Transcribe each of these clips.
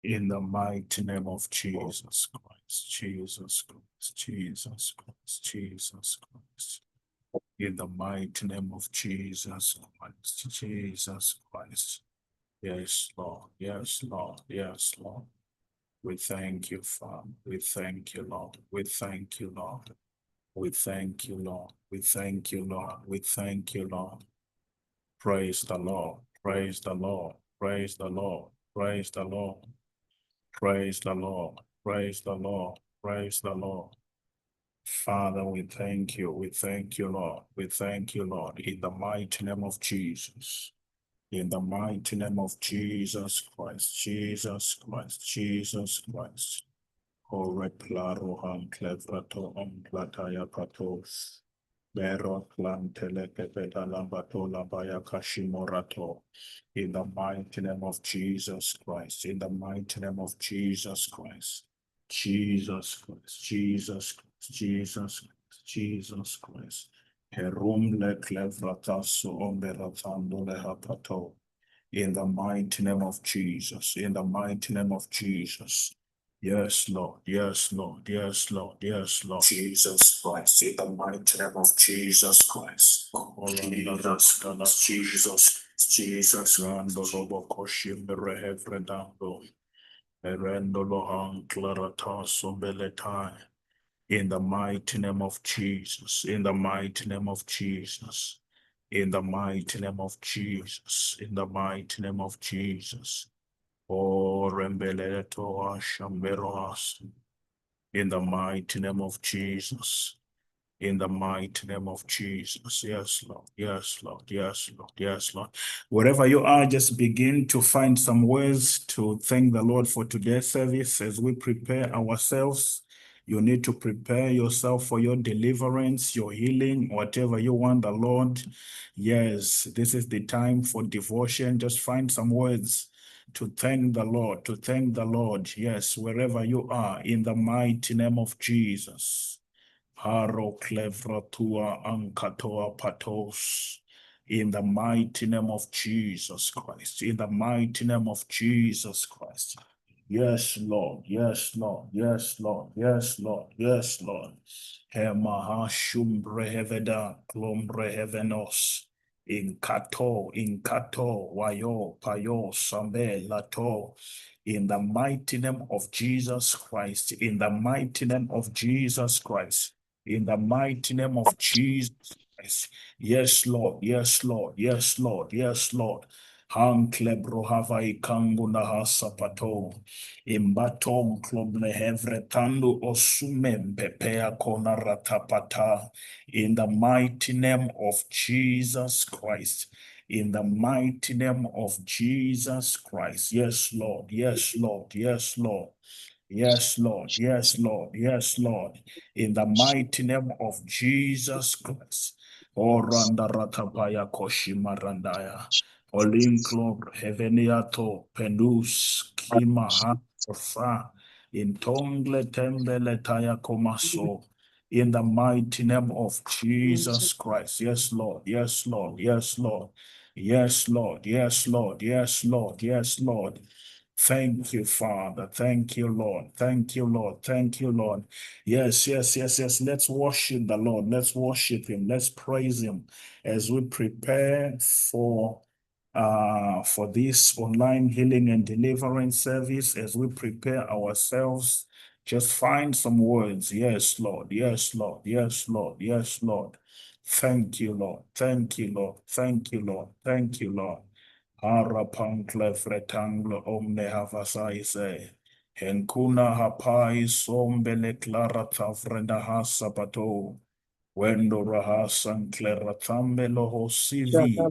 In the mighty name of Jesus Christ, Jesus Christ, Jesus Christ, Jesus Christ. In the mighty name of Jesus Christ, Jesus Christ. Yes, Lord, yes, Lord, yes, Lord. We thank you, Father. We thank you, Lord. We thank you, Lord. We thank you, Lord. We thank you, Lord. We thank you, Lord. Praise the Lord. Praise the Lord. Praise the Lord. Praise the Lord. Praise the Lord. Praise the Lord. Praise the Lord. Father, we thank you. We thank you, Lord. We thank you, Lord, in the mighty name of Jesus. In the mighty name of Jesus Christ. Jesus Christ. Jesus Christ. Ore claro han clevrato plataya patos. Bero plantele kepeta lambato labaya kashimorato. In the mighty name of Jesus Christ. In the mighty name of Jesus Christ. Jesus Christ. Jesus Christ. Jesus Christ. Jesus Christ. Herum le clevratasso omberatando le hapato. In the mighty name of Jesus. In the mighty name of Jesus. Yes, Lord. Yes, Lord. Yes, Lord. Yes, Lord. Jesus Christ. In the mighty name of Jesus Christ. Jesus, Jesus, Jesus. Rando lobo koshim berehevredando. Erendo lohan clarataso beletai. In the mighty name of Jesus. In the mighty name of Jesus. In the mighty name of Jesus. In the mighty name of Jesus. Oh, Rembeleto Ashamberos. In the mighty name of Jesus. In the mighty name of Jesus. Yes, Lord. Yes, Lord. Yes, Lord. Yes, Lord. Wherever you are, just begin to find some ways to thank the Lord for today's service as we prepare ourselves. You need to prepare yourself for your deliverance, your healing, whatever you want the Lord. Yes, this is the time for devotion. Just find some words to thank the Lord, to thank the Lord. Yes, wherever you are, in the mighty name of Jesus. Haro clevratua ankatoa patos. In the mighty name of Jesus Christ. In the mighty name of Jesus Christ. Yes, Lord. Yes, Lord. Yes, Lord. Yes, Lord. Yes, Lord. Hemaha shumbre heveda klombre hevenos. In kato, wayo, payo, sambe, lato. In the mighty name of Jesus Christ. In the mighty name of Jesus Christ. In the mighty name of Jesus Christ. Yes, Lord. Yes, Lord. Yes, Lord. Yes, Lord. Han klebro havai kangu naha sapato. Imbaton kloble hevretandu osumem pepea kona ratapata. In the mighty name of Jesus Christ. In the mighty name of Jesus Christ. Yes, Lord. Yes, Lord. Yes, Lord. Yes, Lord. Yes, Lord. Yes, Lord. In the mighty name of Jesus Christ. O randa ratapaya koshima randaya. Olinklo heveniato penus kima ha intongle tembele taya komaso. In the mighty name of Jesus Christ. Yes, Lord. Yes, Lord. Yes, Lord. Yes, Lord. Yes, Lord. Yes, Lord. Yes, Lord. Thank you, Father. Thank you, Lord. Thank you, Lord. Thank you, Lord. Yes, yes, yes, yes. Let's worship the Lord. Let's worship Him. Let's praise Him as we prepare for this online healing and deliverance service. As we prepare ourselves, just find some words. Yes, Lord. Yes, Lord. Yes, Lord. Yes, Lord. Thank you, Lord. Thank you, Lord. Thank you, Lord. Thank you, Lord. Harapankle fretangle omne havasaise. Henkuna hapai sombele clara tavrenda hasapato. Wendo rahasan cleratambe loho sivi.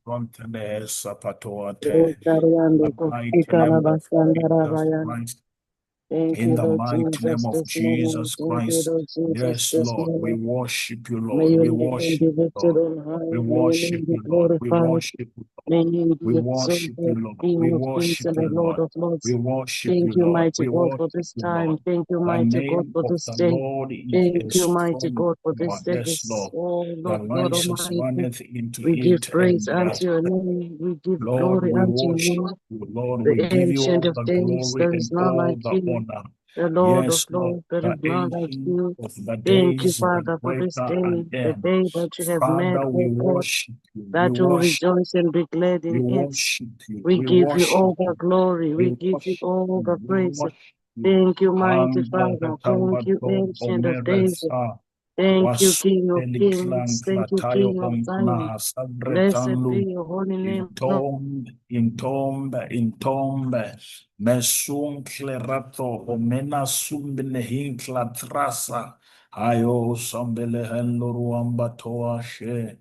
Frontene sapatoate. The mighty name of Jesus Christ. Thank In you, the Lord mighty name Jesus, of this morning. Jesus Thank you, Christ. Lord Jesus, Yes, this Lord. We morning. worship you, May Lord. your We name be worship you, lifted Lord. on We high. May your worship name be you, Lord. We glorified. worship you, Lord. May you We be worship you, exalted, Lord. King We of kings worship and the you, Lord Lord. of lords. We worship Thank you, you, Lord. mighty We God, for worship this you, time. Lord. Thank you, The mighty God, name for of this the day. Lord is Thank a you, mighty strong God, for this tower. Yes, service. Lord. Oh, The Lord God righteous Almighty. runneth into We give it, praise and they are unto your saved. name. We give Lord, glory we unto your worship name. you. Lord, we The give you ancient all of the days, glory there is and none all like the you. honor. The Lord of Yes, Lord, lords, there the is none like ancient you. of the Thank you, days, the Father, for this greater I day, the am. day that you have made, Father, we oh God, worship you. We that will worship rejoice and be glad we in it. worship you. We We give you worship all the you. glory. We We give you worship all you. the We praise. worship you. Thank you, mighty Ande Father. Thank you, retambato Ancient of Days. omeresa. Thank you, Was King of Kings. peliklan Thank you, klatayo King of Zion. omna Blessed be sabretanlu. your holy In name, Lord. tombe, mesum clerato, omena sumbene hinkla trasa, ayo sambele henloruamba toashe,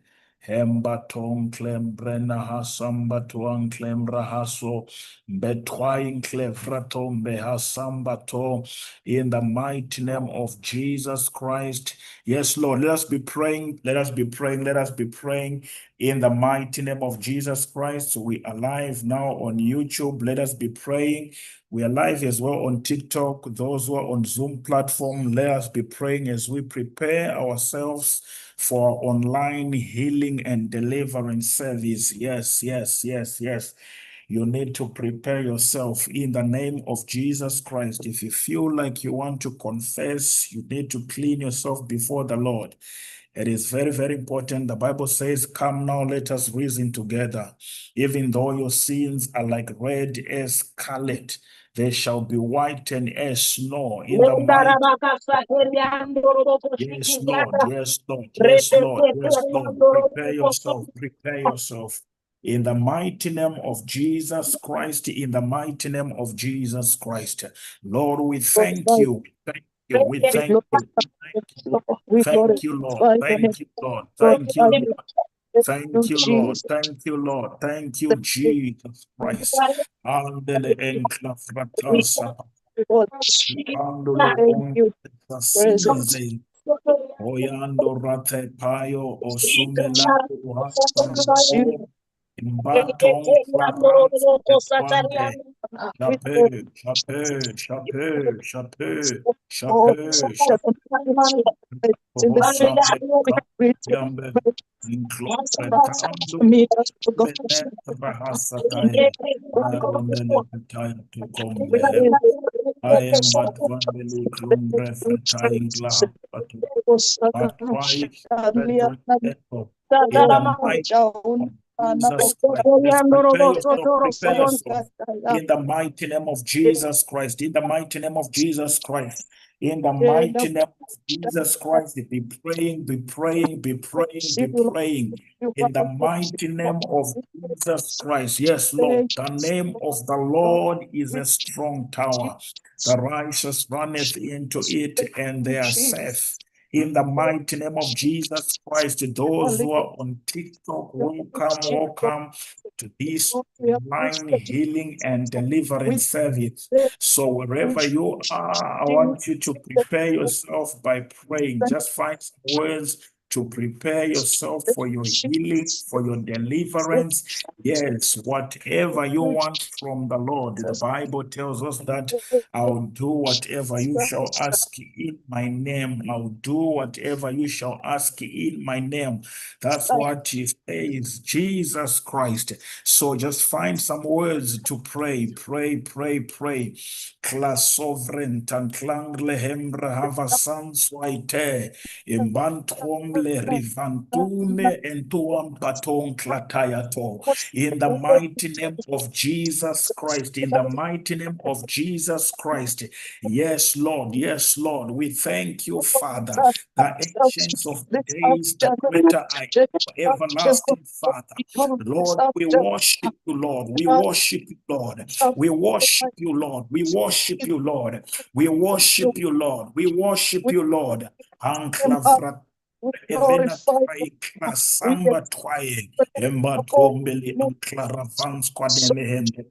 hembaton clembrena hasambatuan clembrahaso, betwain clevraton behasambato, in the mighty name of Jesus Christ. Yes, Lord, let us be praying, let us be praying, let us be praying. In the mighty name of Jesus Christ, we are live now on YouTube. Let us be praying. We are live as well on TikTok. Those who are on Zoom platform, let us be praying as we prepare ourselves for online healing and deliverance service. Yes, yes, yes, yes. You need to prepare yourself in the name of Jesus Christ. If you feel like you want to confess, you need to clean yourself before the Lord. It is very, very important. The Bible says, come now, let us reason together. Even though your sins are like red as scarlet, they shall be whitened as snow in the mighty. Yes, Lord. Yes, Lord. Yes, Lord. Yes, Lord. Prepare yourself. Prepare yourself. In the mighty name of Jesus Christ, in the mighty name of Jesus Christ. Lord, we thank you. Thank you. We We thank you. glorify you. We Thank you, Lord. glorify your name. Thank you, Lord. Lord, Thank you, I Lord. Thank you, you, Lord. Jesus. Thank you, Lord. Thank you, Jesus Christ. Andele enkla fratasa. Lord, Andolo thank on you, presence. Sasize. Oyando rate payo osumelato uhasando. Imbaton clarans equante. Chape, chape, chape, chape, Oh, chape, the chape. it's in the spirit. Osambe We Yambe inclopretando me to go. penetra hasataye arondele petaya to combe We I am but vandeli clumbre fretayingla hapatu matwai pedro eto in the mighty of Jesus Christ. Just prepare yourself, prepare yourself. In the mighty name of Jesus Christ, in the mighty name of Jesus Christ, in the mighty name of Jesus Christ, be praying, be praying, be praying, be praying. In the mighty name of Jesus Christ. Yes, Lord. The name of the Lord is a strong tower. The righteous runneth into it and they are safe. In the mighty name of Jesus Christ, those who are on TikTok, welcome to this online healing and deliverance service. So wherever you are, I want you to prepare yourself by praying. Just find some words to prepare yourself for your healing, for your deliverance. Yes, whatever you want from the Lord. The Bible tells us that I'll do whatever you shall ask in my name. I'll do whatever you shall ask in my name. That's what he says, Jesus Christ. So just find some words to pray, pray, pray, pray. Klas sovereign tan klangle hembra hava sans waite. Imbantromle rivantune entuam baton klatayato. In the mighty name of Jesus Christ, in the mighty name of Jesus Christ. Yes, Lord, yes, Lord. We thank you, Father, the ancients of the days, the greater I am, everlasting Father. Lord, we worship you, Lord. We worship you, Lord. We worship you, Lord. We worship you, Lord. We worship you, Lord. We worship you, Lord. Anklavra We Evena glorify you. twaye We klasamba twaye emba tombeli anklara vans kwademehende.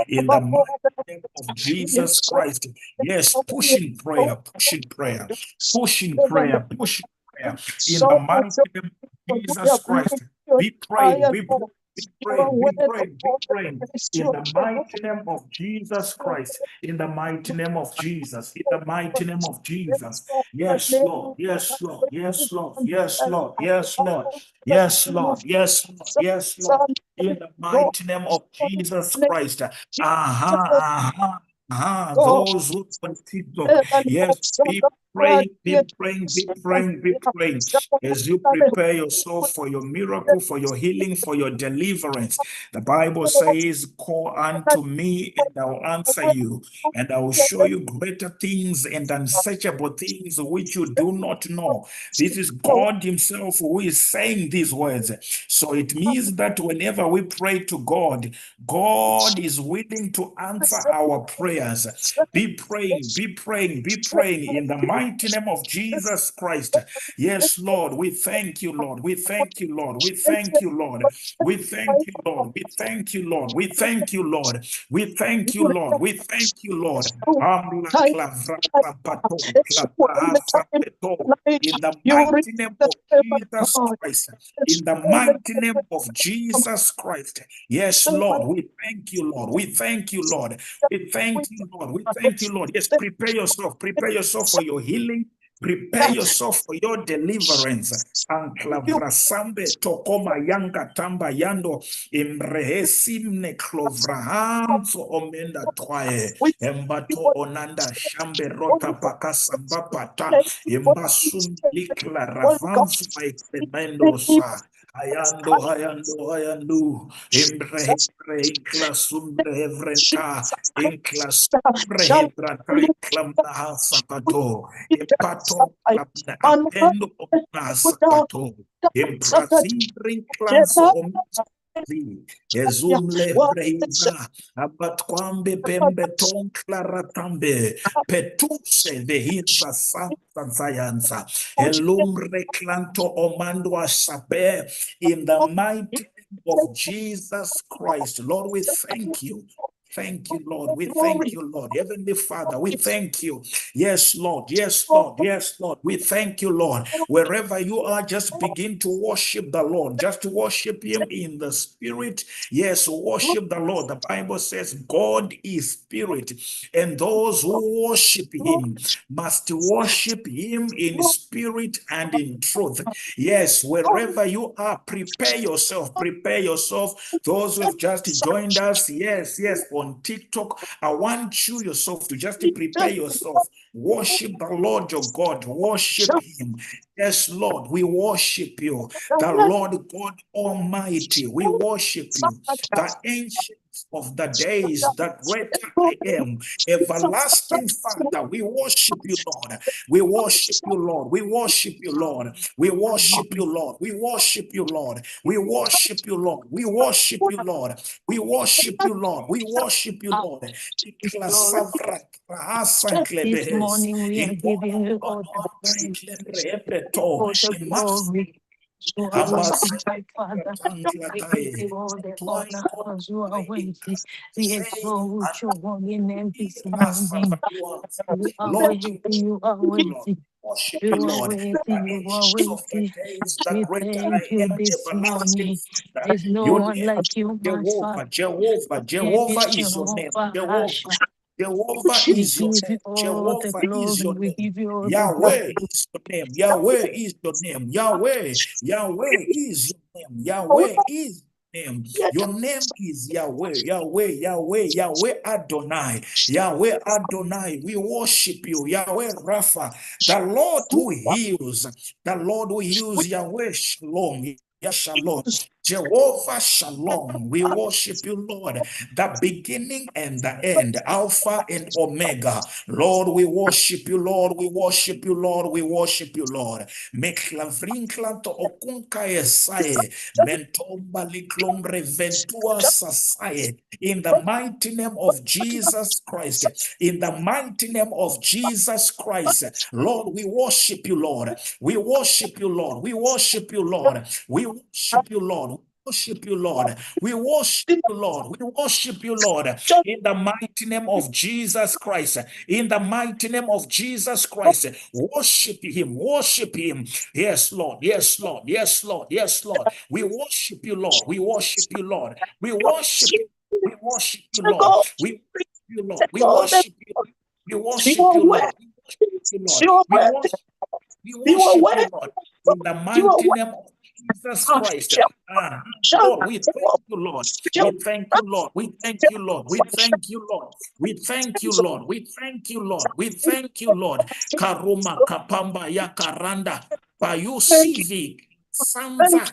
In the mighty name of Jesus Christ. Yes, pushing prayer, pushing prayer, pushing prayer, pushing prayer. In the mighty name of Jesus Christ. Be praying, be praying, be praying, be praying, be praying. In the mighty name of Jesus Christ. In the mighty name of Jesus. In the mighty name of Jesus. Yes, Lord. Yes, Lord. Yes, Lord. Yes, Lord. Yes, Lord. Yes, Lord. Yes, Lord. Yes, Lord. In the mighty name of Jesus Christ. Those who on TikTok. Yes, be praying, be praying, be praying, be praying. As you prepare yourself for your miracle, for your healing, for your deliverance. The Bible says, call unto me and I'll answer you, and I will show you greater things and unsearchable things which you do not know. This is God Himself who is saying these words. So it means that whenever we pray to God, God is willing to answer our prayers. Be praying, be praying, be praying in the mighty name of Jesus Christ. Yes, Lord, we thank you, Lord. We thank you, Lord. We thank you, Lord. We thank you, Lord. We thank you, Lord. We thank you, Lord. We thank you, Lord. We thank you, Lord. Amla klavrata pato, klaprahasa peto. In the mighty name of Jesus Christ. In the mighty name of Jesus Christ. Yes, Lord. We thank you, Lord. We thank you, Lord. We thank you, Lord. We thank you, Lord. Yes, prepare yourself. Prepare yourself for your healing. Prepare yourself for your deliverance. Anklavrasambe tokoma yanga tamba yando imrehesimne klovrahanso omenda twae embato onanda shambe rota pakasa bapata imbasum likla ravansu maiklemendo sa hayando hayando hayando imrehe inkla sumbre hevrenta inkla sumbre hevrata iklamna hasapato impato klapna apendo omna sapato imprazibri clanso omzi ezumle brehisa abatquambe pembe ton claratambe petuse vehisa santa zayanza elumre clanto omando asape in the mighty name of Jesus Christ. Lord, we thank you. Thank you, Lord. We thank you, Lord. Heavenly Father, we thank you. Yes, Lord. Yes, Lord. Yes, Lord. We thank you, Lord. Wherever you are, just begin to worship the Lord. Just worship Him in the Spirit. Yes, worship the Lord. The Bible says God is Spirit, and those who worship Him must worship Him in spirit and in truth. Yes, wherever you are, prepare yourself. Prepare yourself. Those who have just joined us, yes, yes, on TikTok, I want you yourself to just prepare yourself. Worship the Lord your God. Worship Him. Yes, Lord, we worship you. The Lord God Almighty, we worship you. The ancient of the days, the great I am, everlasting Father, we worship you, Lord. We worship you, Lord. We worship you, Lord. We worship you, Lord. We worship you, Lord. We worship you, Lord. We worship you, Lord. We worship you, Lord. We worship you, Lord. This morning we are giving you all the praise, all the glory. You are worthy, my Father. We give you all the honor because you are worthy. We exalt your holy name this morning. You are Lord, worthy, you are Lord, worthy. worship you, You are Lord. worthy, The you are ancient of the worthy. days, the We great thank I you am, this everlasting morning. Father. There's no Your one name like you, my Father. Jehovah, Jehovah, We give Jehovah is your name. Jehovah Jehovah, Hashem. Jehovah We is your give name. you all the Jehovah is glory. your We name. give you all the Yahweh glory. is your name. Yahweh is your name. Yahweh, Yahweh is your name. Yahweh is name. Your name is Yahweh, Yahweh, Yahweh, Yahweh Adonai, Yahweh Adonai. We worship you, Yahweh Rapha, the Lord who heals, the Lord who heals, Yahweh Shalom. Shalom. Jehovah Shalom, we worship you, Lord, the beginning and the end, Alpha and Omega. Lord, we worship you, Lord, we worship you, Lord, we worship you, Lord. Meklavrinkla to okunka esaye, mentomba liklombre ventua sasaye. In the mighty name of Jesus Christ, in the mighty name of Jesus Christ, Lord, we worship you, Lord. We worship you, Lord. We worship you, Lord. We worship you, Lord. Worship you, Lord. We worship you, Lord. We worship you, Lord. In the mighty name of Jesus Christ. In the mighty name of Jesus Christ. Worship him. Worship him. Yes, Lord. Yes, Lord. Yes, Lord. Yes, Lord. We worship you, Lord. We worship you, Lord. We worship you. We worship you, Lord. We worship you, Lord. We worship you. We worship you, Lord. We worship you, Lord. We worship you, Lord. In the mighty name of Jesus Christ. Lord, we thank you, Lord. We thank you, Lord. We thank you, Lord. We thank you, Lord. We thank you, Lord. We thank you, Lord. We thank you, Lord. Karuma kapamba ya karanda. Payusivi. Sanza.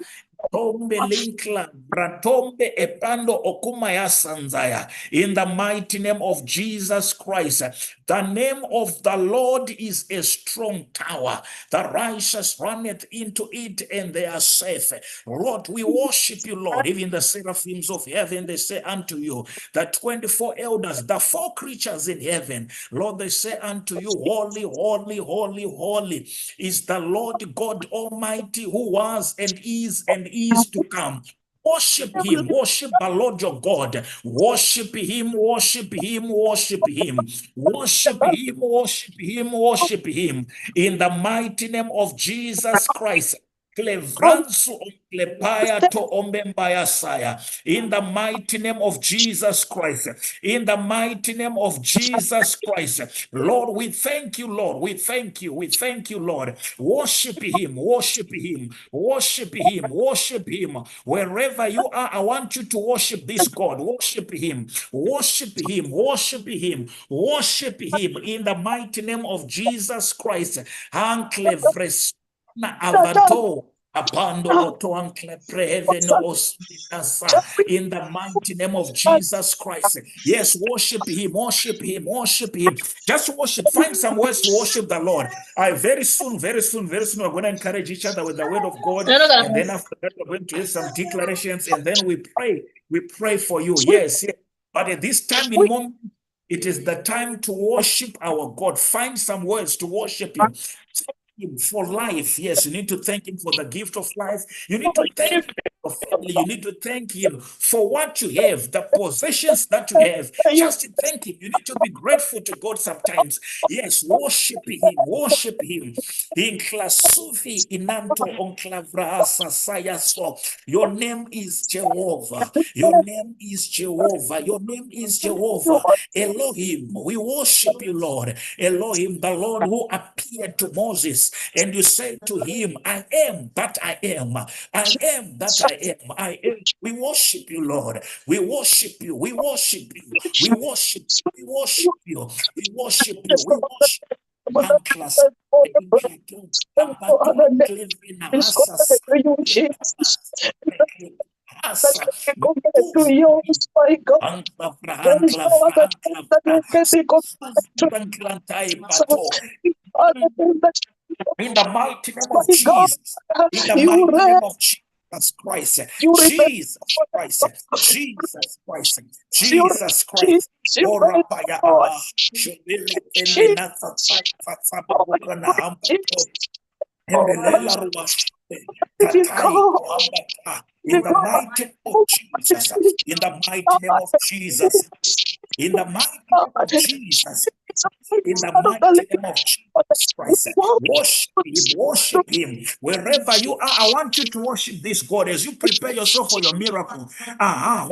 Tombe linkla, bratombe epando okuma ya sanzaya. In the mighty name of Jesus Christ, the name of the Lord is a strong tower. The righteous runneth into it and they are safe. Lord, we worship you, Lord. Even the seraphims of heaven, they say unto you, the 24 elders, the 4 creatures in heaven, Lord, they say unto you, holy, holy, holy, holy is the Lord God Almighty, who was and is to come. Worship him, worship the Lord your God, worship him, worship him, worship him, worship him, worship him, worship him, in the mighty name of Jesus Christ. Klevransu onklepaya to ombembaya saya. In the mighty name of Jesus Christ. In the mighty name of Jesus Christ. Lord, we thank you, Lord. We thank you. We thank you, Lord. Worship him. Worship him. Worship him. Worship him. Wherever you are, I want you to worship this God. Worship him. Worship him. Worship him. Worship him. In the mighty name of Jesus Christ. Anklevres na avato apando otoankle preheveno ospitasa, in the mighty name of Jesus Christ. Yes, worship him, worship him, worship him. Just worship. Find some ways to worship the Lord. Very soon, we're going to encourage each other with the word of God. And then after that, we're going to have some declarations. And then we pray. We pray for you. Yes, yes. But at this time in moment, it is the time to worship our God. Find some words to worship him. Him for life. Yes, you need to thank him for the gift of life. You need to thank him for family. You need to thank him for what you have, the possessions that you have. Just thank him. You need to be grateful to God sometimes. Yes, worship him, worship him. In klasufi inanto onklavraasa sayaso. Your name is Jehovah. Your name is Jehovah. Your name is Jehovah. Elohim. We worship you, Lord. Elohim, the Lord who appeared to Moses, and you said to him, I am that I am. I am that I am. I am. We worship you, Lord. We worship you. We worship you. We worship. We worship you. We worship you. We worship. Anklas. Asa. In the mighty name of Jesus. In the mighty name of Jesus Christ. Jesus Christ. Jesus Christ. Jesus Christ. Orapaya ama. Shobele ende nasa tsapa bukana hampo. Embelela ruwashi. Tatai kuambata. In the mighty name of Jesus. In the mighty name of Jesus. In the mighty name of Jesus. In the mighty name of Jesus Christ, worship him. Wherever you are, I want you to worship this God as you prepare yourself for your miracle.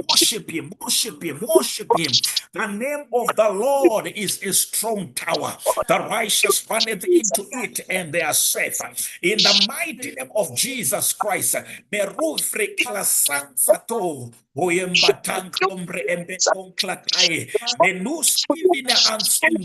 Worship him, worship him, worship him. The name of the Lord is a strong tower. The righteous run into it and they are safe. In the mighty name of Jesus Christ, merufre klasansato. Oyembatang klombre embe onklatai. Menus kivina ansum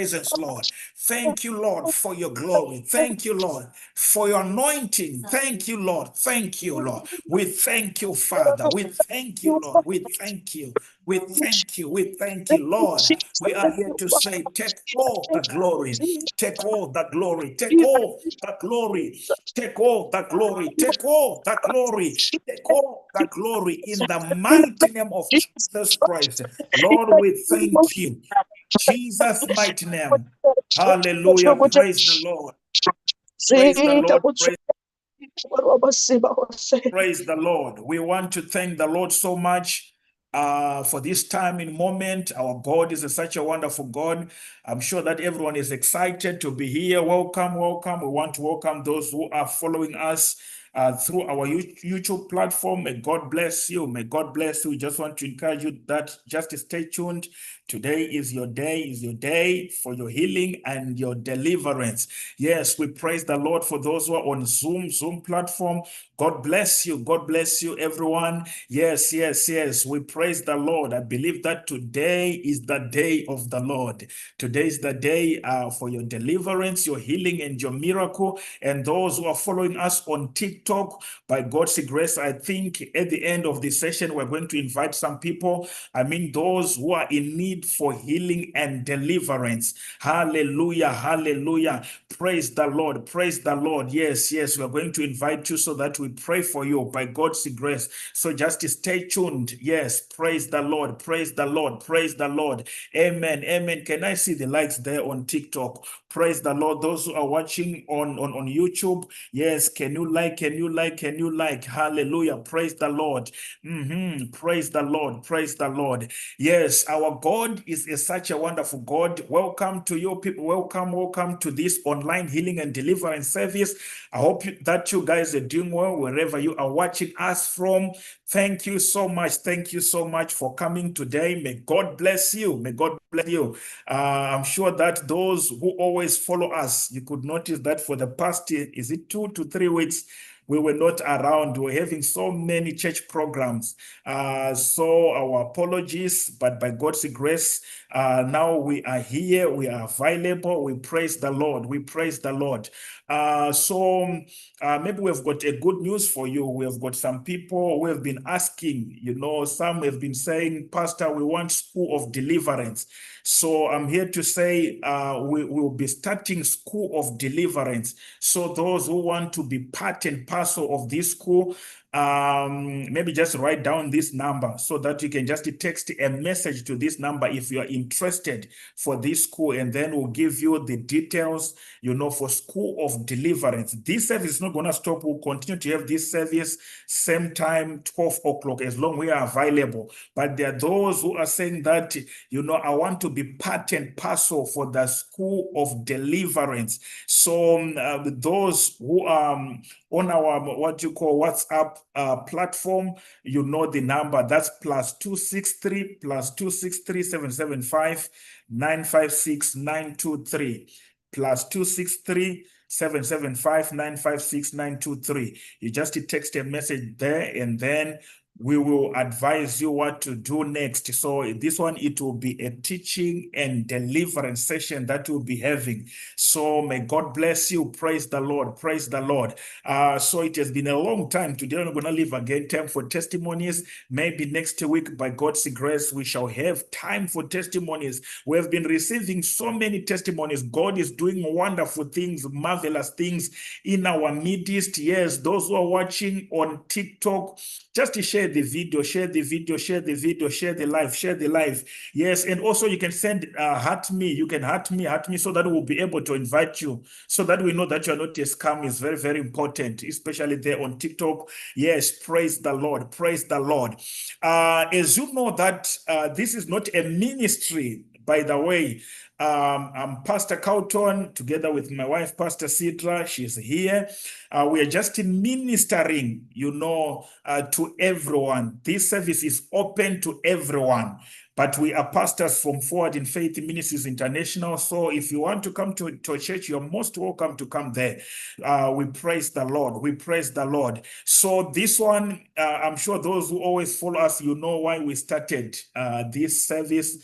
presence, Lord. Thank you, Lord, for your glory. Thank you, Lord, for your anointing. Thank you, Lord. Thank you, Lord. We thank you, Father. We thank you, Lord. We thank you. We thank you. We thank you, Lord. We are here to say, take all the glory. Take all the glory. Take all the glory. Take all the glory. Take all the glory. Take all the glory in the mighty name of Jesus Christ. Lord, we thank you. Jesus' mighty name. Hallelujah. Praise the Lord. Praise the Lord. Praise the Lord. We want to thank the Lord so much for this time and moment. Our God is such a wonderful God. I'm sure that everyone is excited to be here. Welcome, welcome. We want to welcome those who are following us through our YouTube platform. May God bless you. May God bless you. We just want to encourage you that just stay tuned. Today is your day for your healing and your deliverance. Yes, we praise the Lord for those who are on Zoom platform. God bless you. God bless you, everyone. Yes, yes, yes. We praise the Lord. I believe that today is the day of the Lord. Today is the day for your deliverance, your healing, and your miracle. And those who are following us on TikTok, by God's grace, I think at the end of the session, we're going to invite some people. I mean, those who are in need for healing and deliverance. Hallelujah. Hallelujah. Praise the Lord. Praise the Lord. Yes, yes. We're going to invite you so that we pray for you by God's grace. So just stay tuned. Yes. Praise the Lord. Praise the Lord. Praise the Lord. Amen. Amen. Can I see the likes there on TikTok? Praise the Lord. Those who are watching on YouTube, yes, can you like, can you like, can you like? Hallelujah. Praise the Lord. Praise the Lord. Praise the Lord. Yes, our God is such a wonderful God. Welcome to you people. Welcome, welcome to this online healing and deliverance service. I hope that you guys are doing well wherever you are watching us from. Thank you so much. Thank you so much for coming today. May God bless you. May God bless you. I'm sure that those who always follow us, you could notice that for the past, is it 2 to 3 weeks, we were not around. We were having so many church programs. So our apologies, but by God's grace, now we are here. We are available. We praise the Lord. We praise the Lord. Maybe we've got a good news for you. We have got some people who have been asking, some have been saying, Pastor, we want School of Deliverance. So I'm here to say we will be starting School of Deliverance. So those who want to be part and parcel of this school, maybe just write down this number so that you can just text a message to this number if you are interested for this school, and then we'll give you the details, for School of Deliverance. This service is not going to stop. We'll continue to have this service same time, 12 o'clock, as long as we are available. But there are those who are saying that, I want to be part and parcel for the School of Deliverance. So those who are on our WhatsApp platform, the number. That's +263 +263 775 956 923 +263 775 956 923. You just text a message there, and then we will advise you what to do next. So this one, it will be a teaching and deliverance session that we'll be having. So may God bless you. Praise the Lord. Praise the Lord. So it has been a long time. Today I'm going to leave again time for testimonies. Maybe next week, by God's grace, we shall have time for testimonies. We have been receiving so many testimonies. God is doing wonderful things, marvelous things in our midst. Yes, those who are watching on TikTok, just to share the video, share the video, share the video, share the live, share the live. Yes, and also you can send heart me. You can heart me, so that we'll be able to invite you, so that we know that you are not a scam. Is very, very important, especially there on TikTok. Yes, praise the Lord, praise the Lord. As you know that this is not a ministry, by the way. I'm Pastor Carlton, together with my wife, Pastor Sidra. She's here. We are just ministering, to everyone. This service is open to everyone. But we are pastors from Forward in Faith Ministries International. So if you want to come to a church, you're most welcome to come there. We praise the Lord. We praise the Lord. So this one, I'm sure those who always follow us, why we started this service.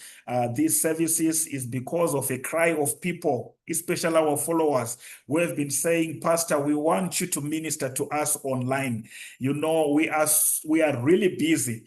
These services is because because of a cry of people, especially our followers, who have been saying, Pastor, we want you to minister to us online. You know, we are really busy.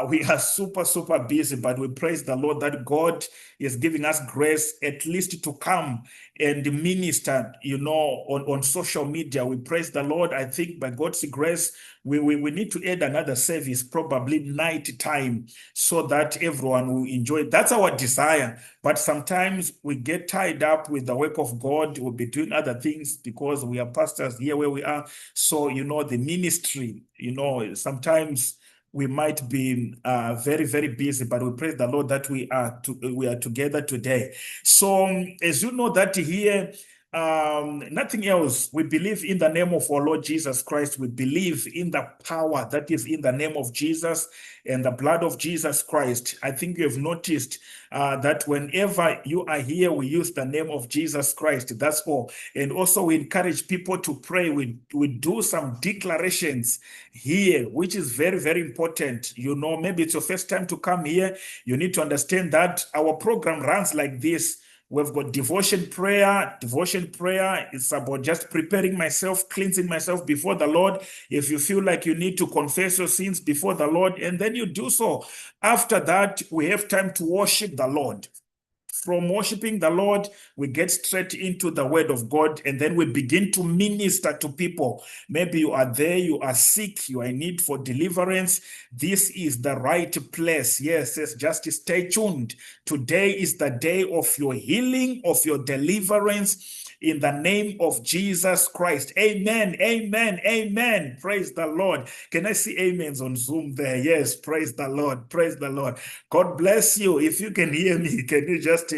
We are super busy, but we praise the Lord that God is giving us grace at least to come and minister, you know, on social media. We praise the Lord. I think by God's grace, we need to add another service, probably night time, so that everyone will enjoy it. That's our desire. But sometimes we get tied up with the work of God. We'll be doing other things because we are pastors here where we are. So, you know, the ministry, you know, sometimes we might be very busy, but we praise the Lord that we are together today. So as you know that here, nothing else. We believe in the name of our Lord Jesus Christ. We believe in the power that is in the name of Jesus and the blood of Jesus Christ. I think you have noticed that whenever you are here, we use the name of Jesus Christ. That's all. And also we encourage people to pray. We do some declarations here, which is very important. You know, maybe it's your first time to come here. You need to understand that our program runs like this. We've got devotion prayer. Devotion prayer is about just preparing myself, cleansing myself before the Lord. If you feel like you need to confess your sins before the Lord, and then you do so. After that, we have time to worship the Lord. From worshiping the Lord, we get straight into the word of God, and then we begin to minister to people. Maybe you are there, you are sick, you are in need for deliverance. This is the right place. Yes, just stay tuned. Today is the day of your healing, of your deliverance. In the name of Jesus Christ. Amen, amen. Praise the Lord. Can I see amens on Zoom there? Yes, praise the Lord, praise the Lord. God bless you. If you can hear me, can you just,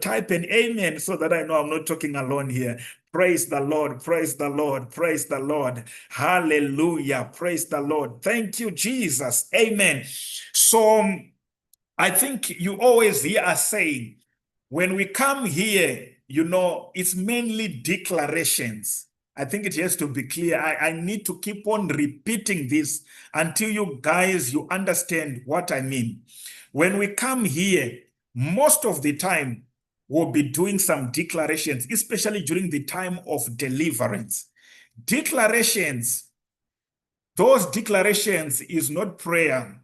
type an amen so that I know I'm not talking alone here. Praise the Lord, praise the Lord, praise the Lord. Hallelujah, praise the Lord. Thank you, Jesus. Amen. So I think you always hear us saying, when we come here, you know, it's mainly declarations. I think it has to be clear. I need to keep on repeating this until you guys, you understand what I mean. When we come here, most of the time, we'll be doing some declarations, especially during the time of deliverance. Declarations, those declarations is not prayer.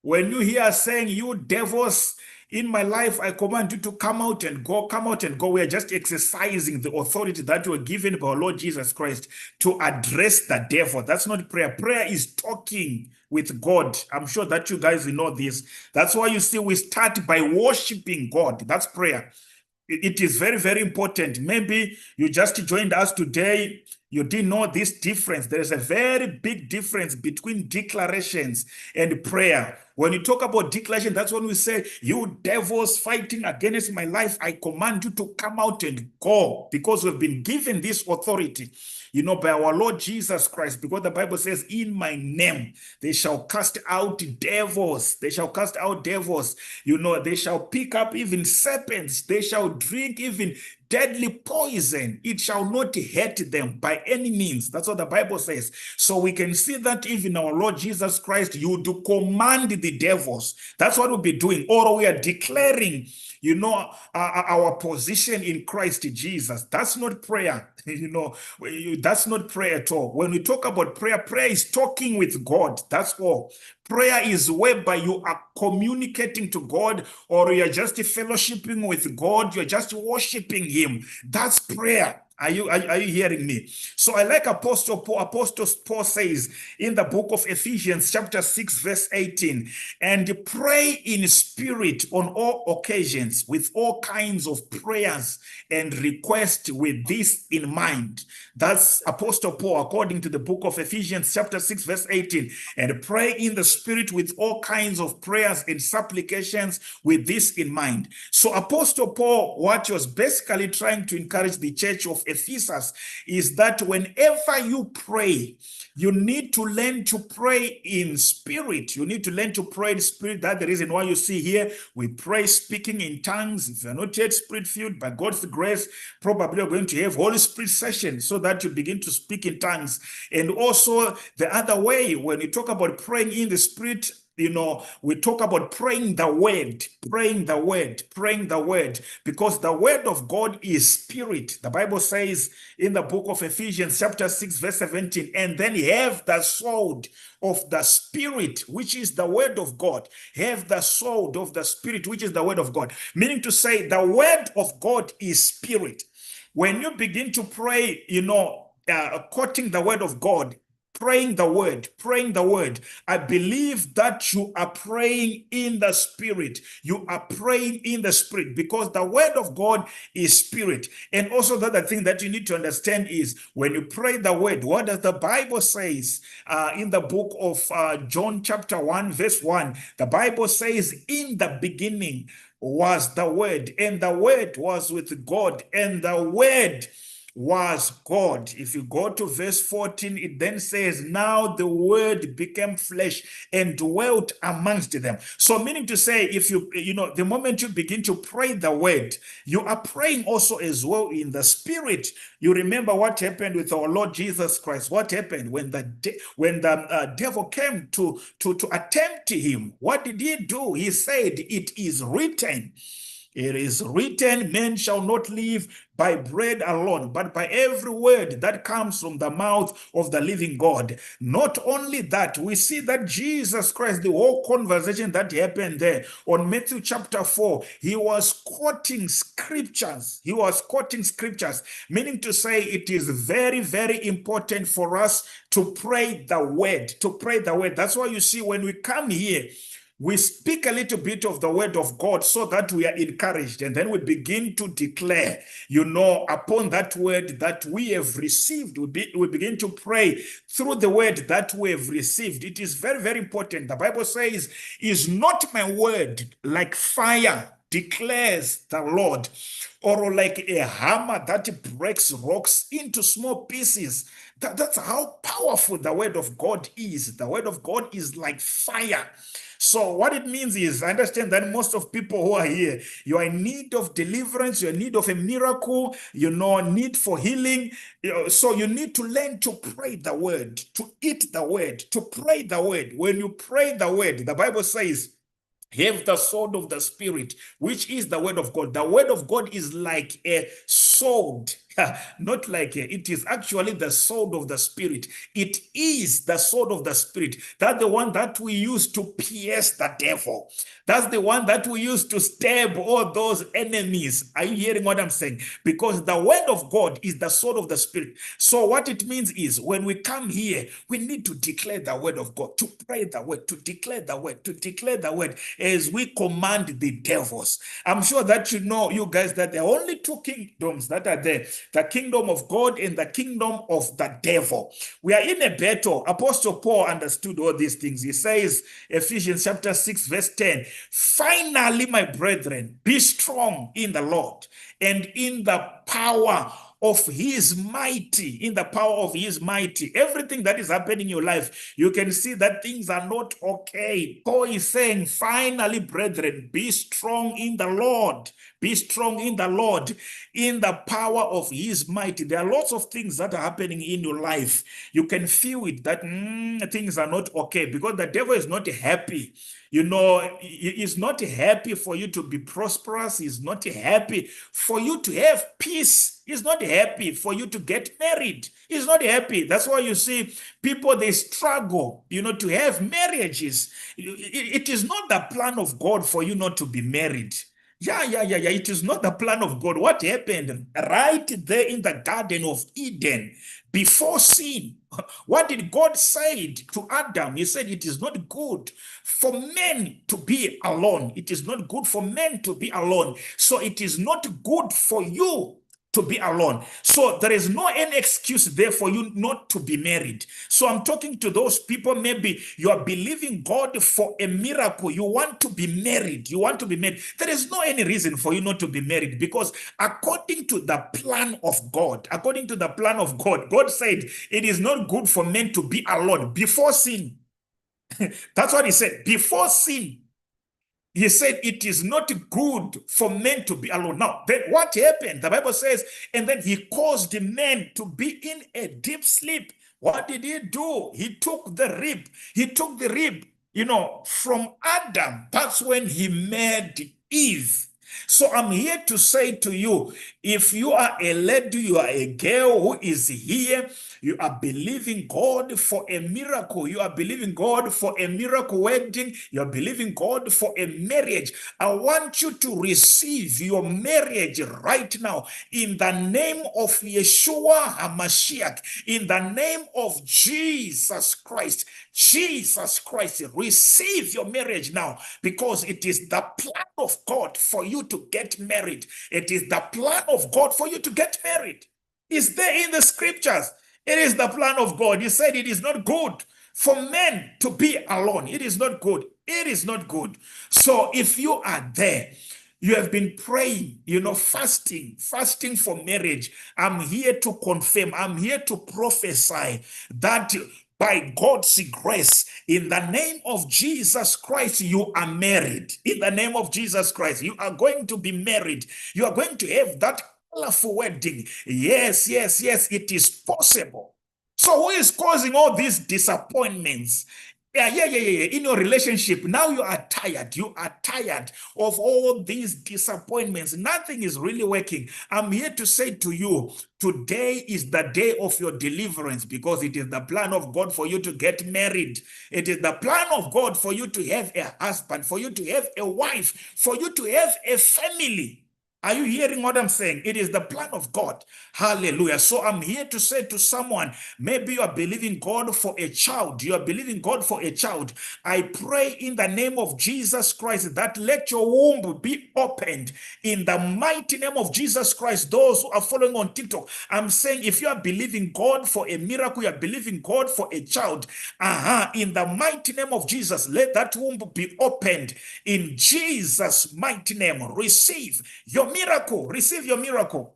When you hear us saying, you devils, in my life, I command you to come out and go, come out and go. We are just exercising the authority that we were given by our Lord Jesus Christ to address the devil. That's not prayer. Prayer is talking with God. I'm sure that you guys know this. That's why you see we start by worshiping God. That's prayer. It is very important. Maybe you just joined us today. You didn't know this difference. There is a very big difference between declarations and prayer. When you talk about declaration, that's when we say, you devils fighting against my life, I command you to come out and go, because we've been given this authority, you know, by our Lord Jesus Christ, because the Bible says, in my name, they shall cast out devils. They shall cast out devils. You know, they shall pick up even serpents. They shall drink even deadly poison. It shall not hurt them by any means. That's what the Bible says. So we can see that even our Lord Jesus Christ, you do command the devils. That's what we'll be doing. Or we are declaring, you know, our position in Christ Jesus. That's not prayer. You know, that's not prayer at all. When we talk about prayer, prayer is talking with God. That's all. Prayer is whereby you are communicating to God, or you're just fellowshipping with God. You're just worshiping Him. That's prayer. Are you hearing me? So I like Apostle Paul says in the book of Ephesians chapter 6 verse 18, and pray in spirit on all occasions with all kinds of prayers and requests, with this in mind. That's Apostle Paul according to the book of Ephesians chapter 6 verse 18, and pray in the spirit with all kinds of prayers and supplications, with this in mind. So Apostle Paul, what he was basically trying to encourage the church of Ephesus is that whenever you pray, you need to learn to pray in spirit. You need to learn to pray in spirit. That's the reason why you see here we pray speaking in tongues. If you're not yet spirit-filled, by God's grace, probably you're going to have Holy Spirit session so that you begin to speak in tongues. And also the other way, when you talk about praying in the spirit, we talk about praying the word, because the word of God is spirit. The Bible says in the book of Ephesians chapter 6 verse 17, and then have the sword of the spirit, which is the word of God. Have the sword of the spirit, which is the word of God. Meaning to say the word of God is spirit. When you begin to pray, quoting the word of God, praying the word, I believe that you are praying in the spirit. You are praying in the spirit because the word of God is spirit. And also the other thing that you need to understand is when you pray the word, what does the Bible says in the book of John chapter 1 verse 1? The Bible says, in the beginning was the word, and the word was with God, and the word was God. If you go to verse 14, it then says, now the word became flesh and dwelt amongst them. So meaning to say, if the moment you begin to pray the word, you are praying also as well in the spirit. You remember what happened with our Lord Jesus Christ. What happened when the devil came to attempt him? What did he do? He said, it is written. It is written, men shall not live by bread alone, but by every word that comes from the mouth of the living God. Not only that, we see that Jesus Christ, the whole conversation that happened there on Matthew chapter 4, he was quoting scriptures. Meaning to say it is very, very important for us to pray the word, That's why you see when we come here, we speak a little bit of the word of God so that we are encouraged, and then we begin to declare, upon that word that we have received. We begin to pray through the word that we have received. It is very, very important. The Bible says, is not my word like fire, declares the Lord, or like a hammer that breaks rocks into small pieces? That's how powerful the word of God is. The word of God is like fire. So what it means is, I understand that most of people who are here, you are in need of deliverance, you're in need of a miracle, need for healing. So you need to learn to pray the word, to eat the word, to pray the word. When you pray the word, the Bible says, have the sword of the spirit, which is the word of God. The word of God is like a sword, not like it is actually the sword of the spirit. It is the sword of the spirit. That's the one that we use to pierce the devil. That's the one that we use to stab all those enemies. Are you hearing what I'm saying? Because the word of God is the sword of the spirit. So what it means is, when we come here, we need to declare the word of God, to pray the word, to declare the word, as we command the devils. I'm sure that you guys, that there are only two kingdoms that are there, the kingdom of God and the kingdom of the devil. We are in a battle. Apostle Paul understood all these things. He says, Ephesians chapter 6 verse 10, finally, my brethren, be strong in the Lord and in the power of his mighty, Everything that is happening in your life, you can see that things are not okay. Paul is saying, finally, brethren, be strong in the Lord. Be strong in the Lord, in the power of his might. There are lots of things that are happening in your life. You can feel it, that things are not okay, because the devil is not happy. He's not happy for you to be prosperous. He's not happy for you to have peace. He's not happy for you to get married. He's not happy. That's why you see people, they struggle, to have marriages. It is not the plan of God for you not to be married. Yeah. It is not the plan of God. What happened right there in the Garden of Eden before sin? What did God say to Adam? He said, it is not good for men to be alone. It is not good for men to be alone. So it is not good for you to be alone. So there is no any excuse there for you not to be married. So I'm talking to those people, maybe you are believing God for a miracle. You want to be married. There is no any reason for you not to be married, because according to the plan of God, God said it is not good for men to be alone before sin. That's what he said. Before sin, he said it is not good for men to be alone. Now, then what happened? The Bible says, and then he caused the men to be in a deep sleep. What did he do? He took the rib. from Adam, that's when he made Eve. So I'm here to say to you, if you are a lady, you are a girl who is here, you are believing God for a miracle, you are believing God for a miracle wedding, you are believing God for a marriage. I want you to receive your marriage right now in the name of Yeshua HaMashiach, in the name of Jesus Christ. Jesus Christ, receive your marriage now, because it is the plan of God for you to get married. It is the plan of God for you to get married. It's there in the scriptures. It is the plan of God. He said it is not good for men to be alone. It is not good. It is not good. So if you are there, you have been praying, fasting for marriage, I'm here to confirm, I'm here to prophesy that by God's grace, in the name of Jesus Christ, you are married. In the name of Jesus Christ, you are going to be married. You are going to have that colorful wedding. Yes, yes, yes, it is possible. So who is causing all these disappointments? Yeah. In your relationship, now you are tired. You are tired of all these disappointments. Nothing is really working. I'm here to say to you, today is the day of your deliverance, because it is the plan of God for you to get married. It is the plan of God for you to have a husband, for you to have a wife, for you to have a family. Are you hearing what I'm saying? It is the plan of God. Hallelujah. So I'm here to say to someone, maybe you are believing God for a child. You are believing God for a child. I pray in the name of Jesus Christ that let your womb be opened in the mighty name of Jesus Christ. Those who are following on TikTok, I'm saying if you are believing God for a miracle, you are believing God for a child, in the mighty name of Jesus, let that womb be opened in Jesus' mighty name. Receive your miracle. Receive your miracle.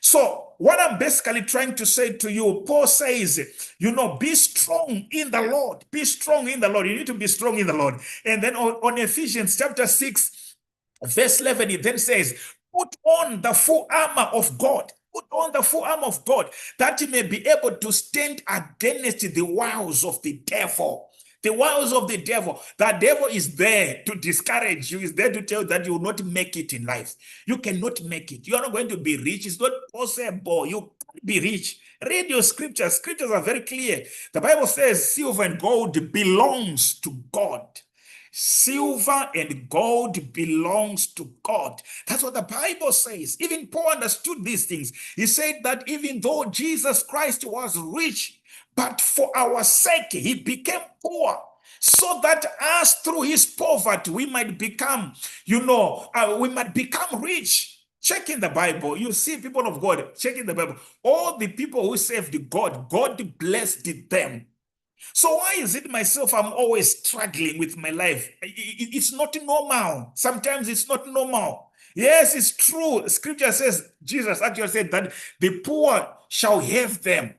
So what I'm basically trying to say to you, Paul says, be strong in the Lord. Be strong in the Lord. You need to be strong in the Lord. And then on Ephesians chapter 6, verse 11, it then says, put on the full armor of God. Put on the full armor of God, that you may be able to stand against the wiles of the devil. The wiles of the devil. The devil is there to discourage you. Is there to tell you that you will not make it in life. You cannot make it. You are not going to be rich. It's not possible. You can't be rich. Read your scriptures. Scriptures are very clear. The Bible says silver and gold belongs to God. Silver and gold belongs to God. That's what the Bible says. Even Paul understood these things. He said that even though Jesus Christ was rich, but for our sake, he became poor, so that us through his poverty, we might become, we might become rich. Check in the Bible. You see, people of God, check in the Bible. All the people who served God, God blessed them. So why is it myself, I'm always struggling with my life? It's not normal. Sometimes it's not normal. Yes, it's true. Scripture says, Jesus actually said that the poor shall have them.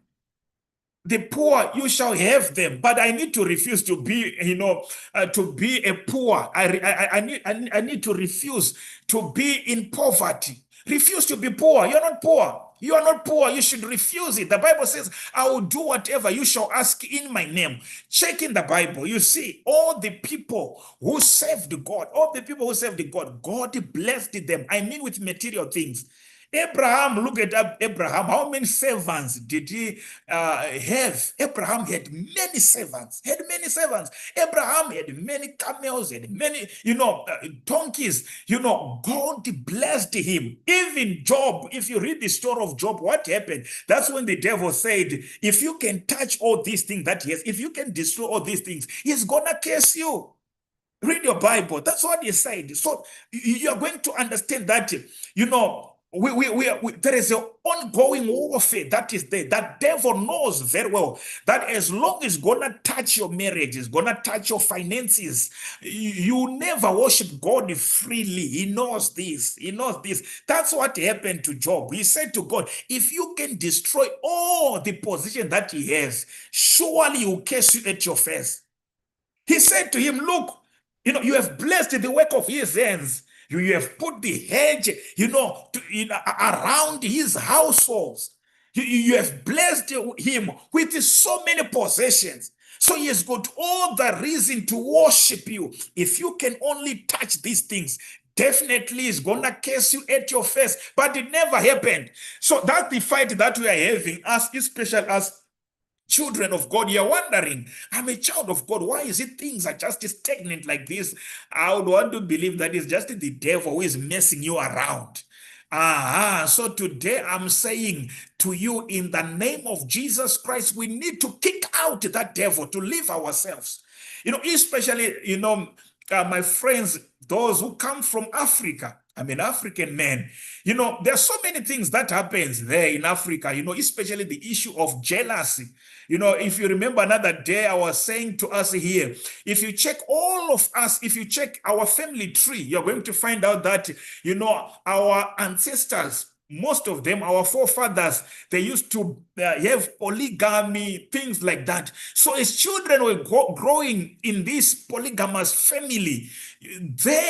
The poor, you shall have them, but I need to refuse to be, to be a poor. I need to refuse to be in poverty. Refuse to be poor. You're not poor. You are not poor. You should refuse it. The Bible says, I will do whatever you shall ask in my name. Check in the Bible. You see, all the people who served God, God blessed them. I mean with material things. Abraham, look at Abraham. How many servants did he have? Abraham had many servants. Abraham had many camels, had many, donkeys. God blessed him. Even Job, if you read the story of Job, what happened? That's when the devil said, if you can touch all these things that he has, if you can destroy all these things, he's gonna curse you. Read your Bible. That's what he said. So you are going to understand that, there is an ongoing warfare that is there. That devil knows very well that as long as it's gonna touch your marriage, it's gonna touch your finances, you never worship God freely. He knows this. He knows this. That's what happened to Job. He said to God, if you can destroy all the position that he has, surely he will curse you at your face. He said to him, look, you have blessed the work of his hands. You have put the hedge, around his households. You have blessed him with so many possessions. So he has got all the reason to worship you. If you can only touch these things, definitely he's gonna curse you at your face. But it never happened. So that's the fight that we are having, us, especially as children of God. You're wondering, I'm a child of God. Why is it things are just stagnant like this? I would want to believe that it's just the devil who is messing you around. So today I'm saying to you, in the name of Jesus Christ, we need to kick out that devil to live ourselves. Especially, my friends, those who come from Africa. I'm an African man. There are so many things that happens there in Africa, especially the issue of jealousy. If you remember another day, I was saying to us here, if you check all of us, if you check our family tree, you're going to find out that, our ancestors, most of them, our forefathers, they used to have polygamy, things like that. So as children were growing in this polygamous family,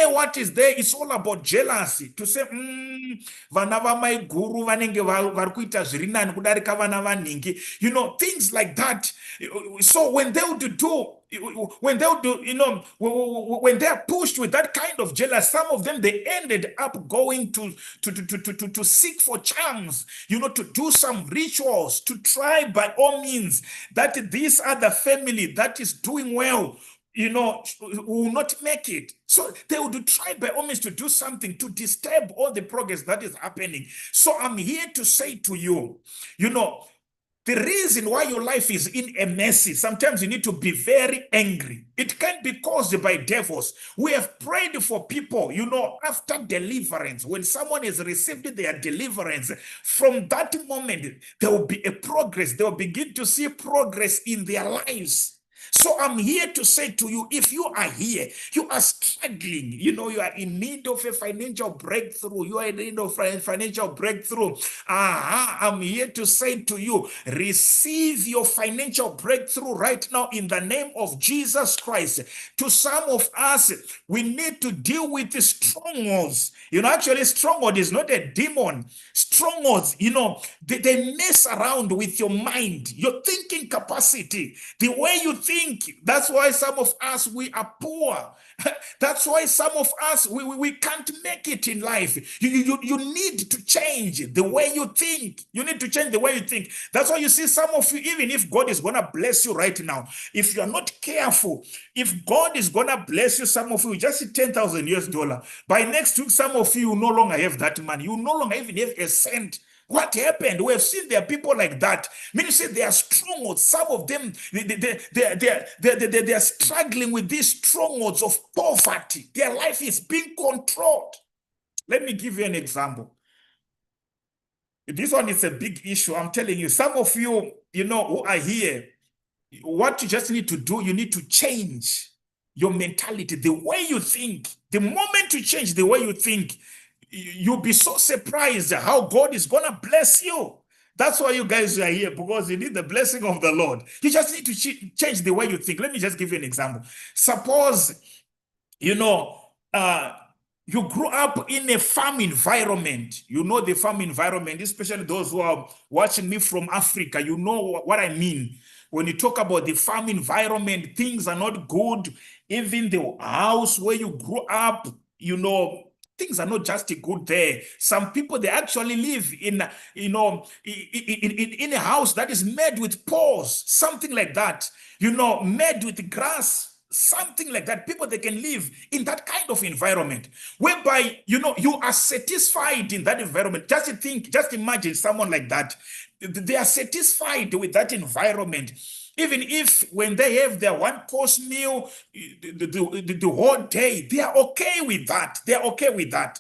what is there? It's all about jealousy. To say, vana vamai guru vanenge vari kuita zviri nani kudarika vana vanhingi, things like that. So when they would do, when they are pushed with that kind of jealousy, some of them, they ended up going to seek for charms, to do some rituals, to try by all means that this other family that is doing well, will not make it. So they would try by all means to do something to disturb all the progress that is happening. So I'm here to say to you, the reason why your life is in a mess, sometimes you need to be very angry. It can be caused by devils. We have prayed for people, after deliverance. When someone has received their deliverance, from that moment, there will be a progress. They will begin to see progress in their lives. So I'm here to say to you, if you are here, you are struggling, you are in need of a financial breakthrough, you are in need of a financial breakthrough. I'm here to say to you, receive your financial breakthrough right now in the name of Jesus Christ. To some of us, we need to deal with the strongholds. Actually, stronghold is not a demon. Strongholds, they mess around with your mind, your thinking capacity, the way you think. That's why some of us, we are poor. That's why some of us, we can't make it in life. You need to change the way you think. You need to change the way you think. That's why you see some of you, even if God is going to bless you right now, if you're not careful, if God is going to bless you, some of you just $10,000 US. By next week, some of you no longer have that money. You no longer even have a cent. What happened? We have seen there are people like that. Many say they are strongholds. Some of them, they are struggling with these strongholds of poverty. Their life is being controlled. Let me give you an example. This one is a big issue. I'm telling you, some of you, who are here, what you just need to do, you need to change your mentality, the way you think. The moment you change the way you think, you'll be so surprised how God is going to bless you. That's why you guys are here, because you need the blessing of the Lord. You just need to change the way you think. Let me just give you an example. Suppose, you grew up in a farm environment. The farm environment, especially those who are watching me from Africa, you know what I mean. When you talk about the farm environment, things are not good. Even the house where you grew up, things are not just good there. Some people, they actually live in a house that is made with paws, something like that, made with grass, something like that. People, they can live in that kind of environment whereby, you are satisfied in that environment. Just imagine someone like that. They are satisfied with that environment. Even if when they have their one-course meal the whole day, they are okay with that. They are okay with that.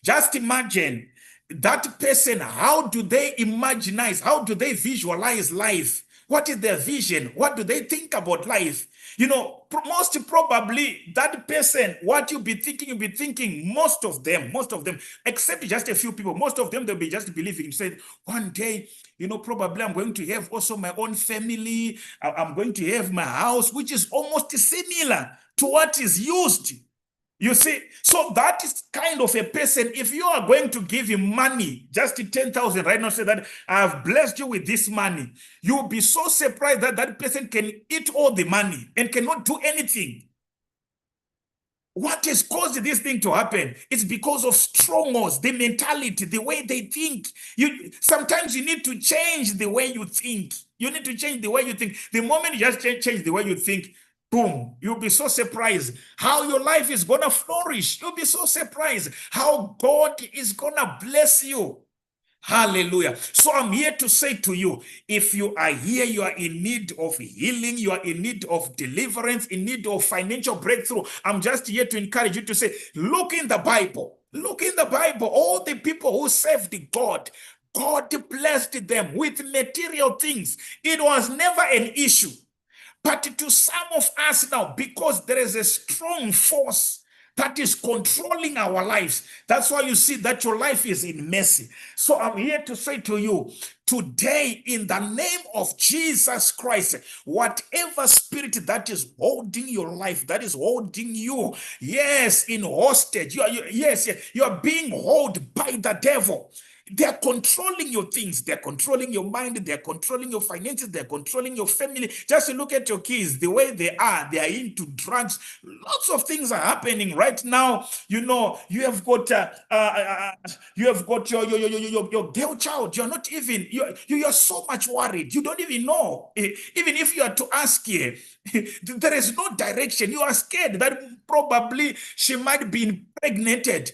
Just imagine that person. How do they imaginize? How do they visualize life? What is their vision? What do they think about life? Most probably that person, what you'll be thinking, most of them, except just a few people, most of them, they'll be just believing, say, one day, probably I'm going to have also my own family. I'm going to have my house, which is almost similar to what is used, You see, so that is kind of a person, if you are going to give him money, just 10,000 right now, say that I have blessed you with this money, you'll be so surprised that that person can eat all the money and cannot do anything. What has caused this thing to happen? It's because of strongholds, the mentality, the way they think. Sometimes you need to change the way you think. You need to change the way you think. The moment you just change the way you think, boom, you'll be so surprised how your life is gonna flourish. You'll be so surprised how God is gonna bless you. Hallelujah. So I'm here to say to you, if you are here, you are in need of healing, you are in need of deliverance, in need of financial breakthrough. I'm just here to encourage you to say, look in the Bible. Look in the Bible. All the people who served God, God blessed them with material things. It was never an issue. But to some of us now, because there is a strong force that is controlling our lives, that's why you see that your life is in mercy. So I'm here to say to you, today, in the name of Jesus Christ, whatever spirit that is holding your life, that is holding you, yes, in hostage, you are being held by the devil. They're controlling your things. They're controlling your mind. They're controlling your finances. They're controlling your family. Just look at your kids, the way they are into drugs. Lots of things are happening right now. You know, you have got your girl child. You're not even, you're so much worried. You don't even know. Even if you are to ask here, there is no direction. You are scared that probably she might be impregnated.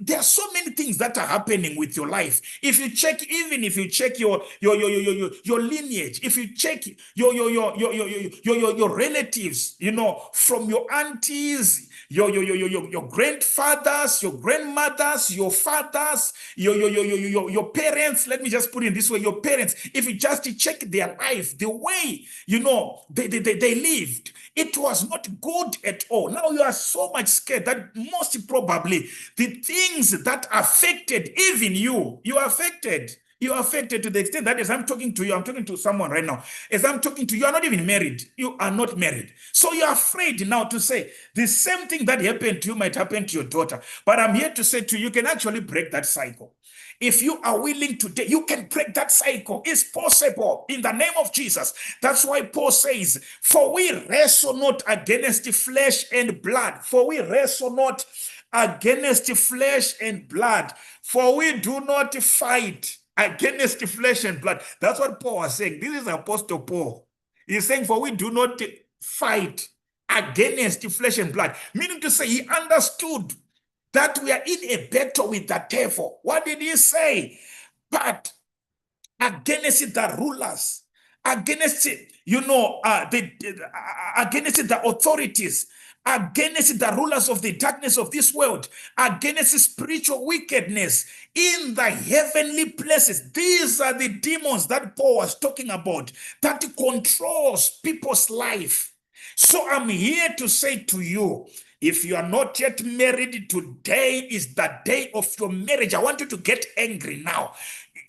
There are so many things that are happening with your life. If you check, even if you check your lineage, if you check your relatives, you know, from your aunties, your grandfathers, your grandmothers, your fathers, your parents. Let me just put it this way: your parents. If you just check their life, the way you know they lived, it was not good at all. Now you are so much scared that most probably the things that affected even you are affected. You are affected to the extent that as I'm talking to you, I'm talking to someone right now. As I'm talking to you, are not even married. You are not married. So you're afraid now to say the same thing that happened to you might happen to your daughter. But I'm here to say to you, you can actually break that cycle. If you are willing today, you can break that cycle. It's possible in the name of Jesus. That's why Paul says, for we wrestle not against flesh and blood. For we wrestle not against flesh and blood. For we do not fight against flesh and blood. That's what Paul was saying. This is Apostle Paul. He's saying, for we do not fight against flesh and blood. Meaning to say, he understood that we are in a battle with the devil. What did he say? But against the rulers, against against the authorities, against the rulers of the darkness of this world, against spiritual wickedness in the heavenly places. These are the demons that Paul was talking about, that controls people's life. So I'm here to say to you, if you are not yet married, today is the day of your marriage. I want you to get angry now.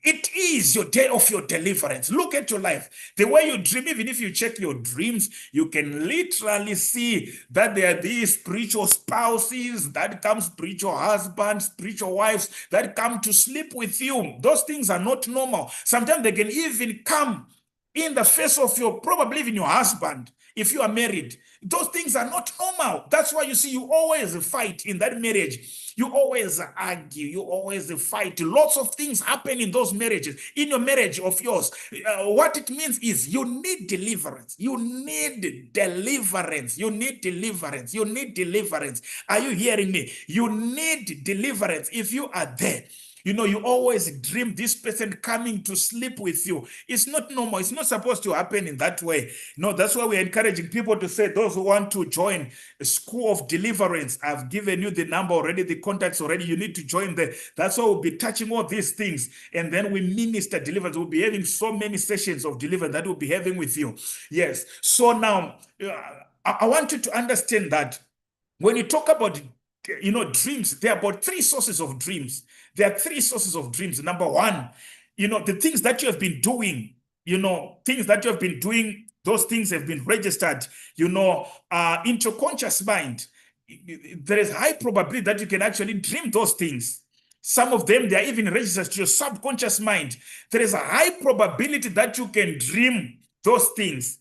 It is your day of your deliverance. Look at your life. The way you dream, even if you check your dreams, you can literally see that there are these spiritual spouses that come, spiritual husbands, spiritual wives that come to sleep with you. Those things are not normal. Sometimes they can even come in the face of probably even your husband. If you are married, those things are not normal. That's why you see, you always fight in that marriage. You always argue. You always fight. Lots of things happen in those marriages. In your marriage of yours, what it means is you need deliverance. You need deliverance. You need deliverance. You need deliverance. Are you hearing me? You need deliverance. If you are there, you know, you always dream this person coming to sleep with you. It's not normal. It's not supposed to happen in that way. No, that's why we're encouraging people to say, those who want to join a school of deliverance, I've given you the number already, the contacts already. You need to join there. That's why we'll be touching all these things. And then we minister deliverance. We'll be having so many sessions of deliverance that we'll be having with you. Yes. So now, I want you to understand that when you talk about dreams, there are about three sources of dreams. There are three sources of dreams. Number one, the things that you have been doing, things that you have been doing, those things have been registered, into your conscious mind. there is high probability that you can actually dream those things. Some of them, they are even registered to your subconscious mind. There is a high probability that you can dream those things.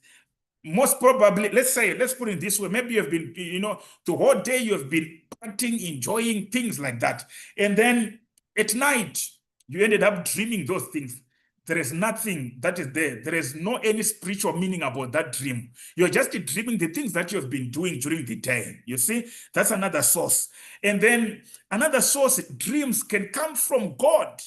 Most probably, let's put it this way, maybe you have been, the whole day you have been partying, enjoying things like that. And then at night, you ended up dreaming those things. There is nothing that is there. There is no any spiritual meaning about that dream. You're just dreaming the things that you have been doing during the day. You see, that's another source. And then another source, dreams can come from God.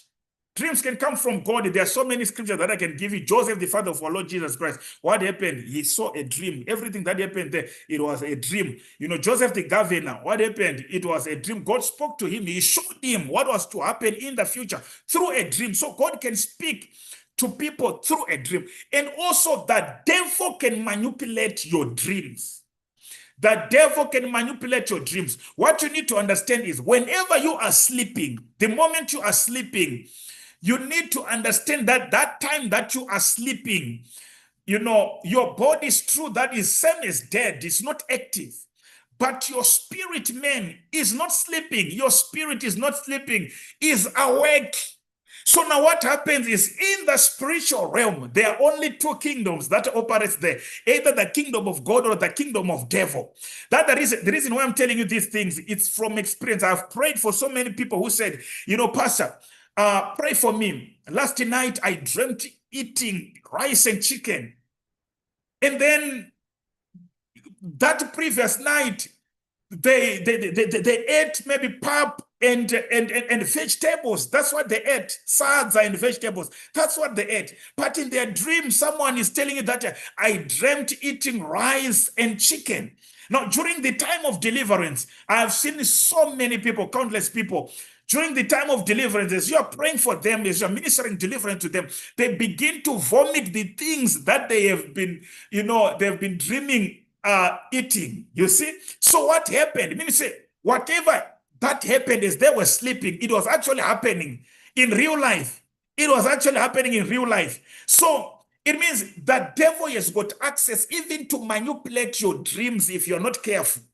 Dreams can come from God. There are so many scriptures that I can give you. Joseph, the father of our Lord Jesus Christ, what happened? He saw a dream. Everything that happened there, it was a dream. Joseph, the governor, what happened? It was a dream. God spoke to him. He showed him what was to happen in the future through a dream. So God can speak to people through a dream. And also the devil can manipulate your dreams. The devil can manipulate your dreams. What you need to understand is whenever you are sleeping, the moment you are sleeping, you need to understand that that time that you are sleeping, your body is true, that is same as dead, it's not active. But your spirit, man, is not sleeping. Your spirit is not sleeping, is awake. So now what happens is in the spiritual realm, there are only two kingdoms that operate there, either the kingdom of God or the kingdom of devil. That's the reason why I'm telling you these things. It's from experience. I've prayed for so many people who said, Pastor, pray for me. Last night I dreamt eating rice and chicken. And then that previous night, they ate maybe pap and vegetables. That's what they ate. Salads and vegetables. That's what they ate. But in their dream, someone is telling you that I dreamt eating rice and chicken. Now, during the time of deliverance, I've seen so many people, countless people, during the time of deliverance, as you're praying for them, as you're ministering deliverance to them, they begin to vomit the things that they have been, they've been dreaming eating. You see? So what happened? I mean, say, whatever that happened as they were sleeping, it was actually happening in real life. It was actually happening in real life. So it means the devil has got access even to manipulate your dreams if you're not careful.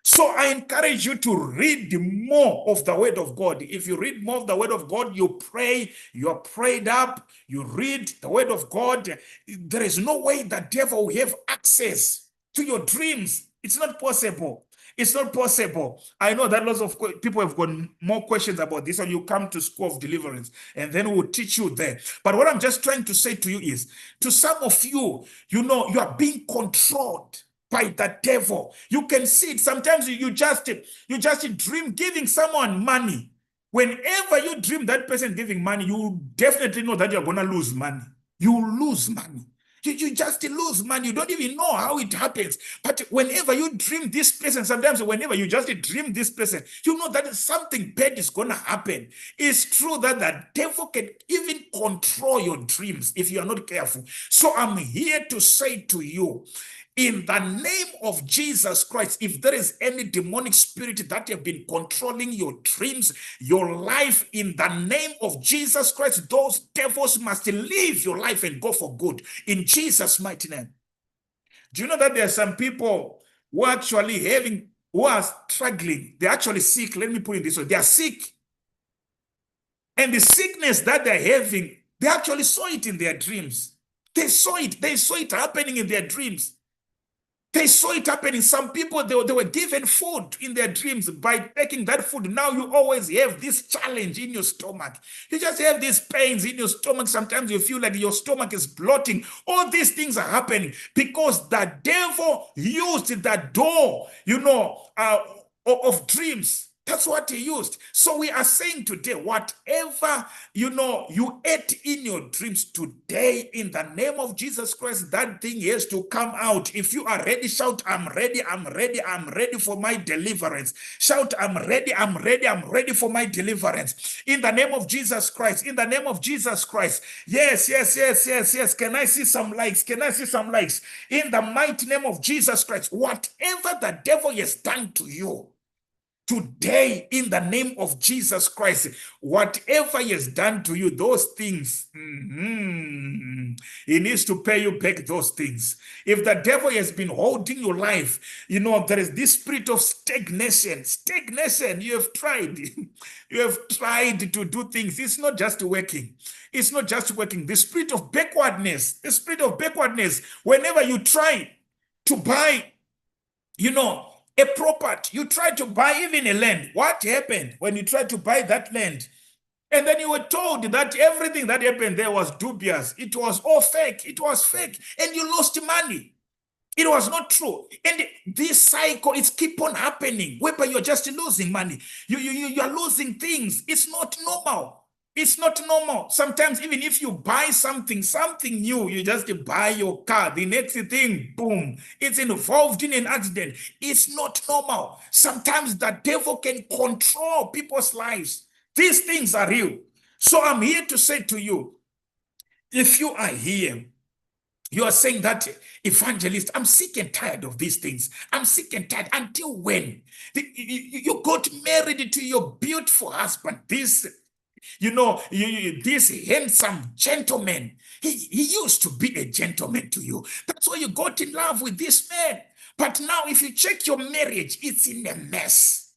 So I encourage you to read more of the word of God. If you read more of the word of God, you pray, you are prayed up, you read the word of God. There is no way the devil will have access to your dreams. It's not possible. It's not possible. I know that lots of people have got more questions about this, and you come to School of Deliverance, and then we'll teach you there. But what I'm just trying to say to you is, to some of you, you are being controlled by the devil. You can see it. Sometimes you just dream giving someone money. Whenever you dream that person giving money, you definitely know that you're going to lose money. You lose money. You just lose money. You don't even know how it happens. But whenever you dream this person, sometimes whenever you just dream this person, you know that something bad is going to happen. It's true that the devil can even control your dreams if you are not careful. So I'm here to say to you, in the name of Jesus Christ, if there is any demonic spirit that have been controlling your dreams, your life, in the name of Jesus Christ, those devils must leave your life and go for good. In Jesus' mighty name. Do you know that there are some people who are actually who are struggling? They're actually sick. Let me put it this way. They are sick. And the sickness that they're having, they actually saw it in their dreams. They saw it. They saw it happening in their dreams. They saw it happening. Some people, they were given food in their dreams. By taking that food, now you always have this challenge in your stomach. You just have these pains in your stomach. Sometimes you feel like your stomach is bloating. All these things are happening because the devil used the door, of dreams. That's what he used. So we are saying today, whatever, you ate in your dreams today, in the name of Jesus Christ, that thing has to come out. If you are ready, shout, I'm ready, I'm ready, I'm ready for my deliverance. Shout, I'm ready, I'm ready, I'm ready for my deliverance. In the name of Jesus Christ, in the name of Jesus Christ. Yes, yes, yes, yes, yes. Can I see some likes? Can I see some likes? In the mighty name of Jesus Christ, whatever the devil has done to you, Today, in the name of Jesus Christ, whatever he has done to you, those things, he needs to pay you back those things. If the devil has been holding your life, there is this spirit of stagnation. Stagnation, you have tried. You have tried to do things. It's not just working. It's not just working. The spirit of backwardness, whenever you try to buy, a property, you try to buy even a land. What happened when you tried to buy that land? And then you were told that everything that happened there was dubious. It was all fake. It was fake. And you lost money. It was not true. And this cycle is keep on happening, whereby you're just losing money. You're losing things. It's not normal. It's not normal. Sometimes even if you buy something new, you just buy your car, the next thing, boom, it's involved in an accident. It's not normal. Sometimes the devil can control people's lives. These things are real. So I'm here to say to you, if you are here, you are saying that, evangelist, I'm sick and tired of these things. I'm sick and tired. Until when? You got married to your beautiful husband, this handsome gentleman. He used to be a gentleman to you. That's why you got in love with this man. But now if you check your marriage, it's in a mess.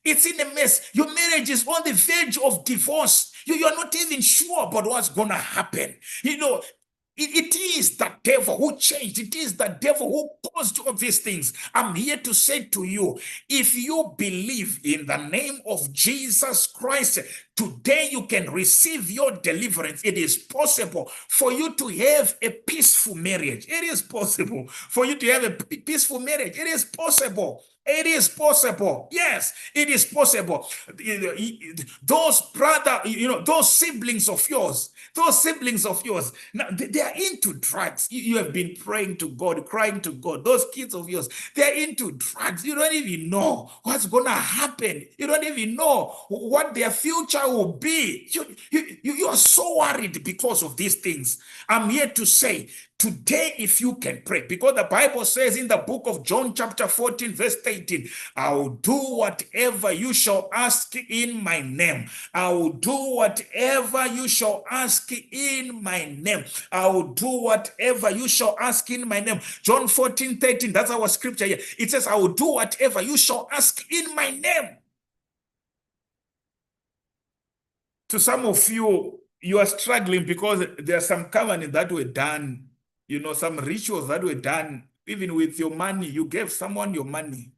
It's in a mess. Your marriage is on the verge of divorce. You're not even sure about what's going to happen. It is the devil who changed. It is the devil who caused all these things. I'm here to say to you, if you believe in the name of Jesus Christ, today you can receive your deliverance. It is possible for you to have a peaceful marriage. It is possible for you to have a peaceful marriage. It is possible. It is possible. Yes, it is possible. Those those siblings of yours, now they are into drugs. You have been praying to God, crying to God. Those kids of yours, they're into drugs. You don't even know what's going to happen. You don't even know what their future will be. You are so worried because of these things. I'm here to say, today, if you can pray, because the Bible says in the book of John chapter 14 verse 18, I will do whatever you shall ask in my name. I will do whatever you shall ask in my name. I will do whatever you shall ask in my name. John 14:13, that's our scripture here. It says, I will do whatever you shall ask in my name. To some of you, you are struggling because there are some covenants that were done, some rituals that were done, even with your money. You gave someone your money.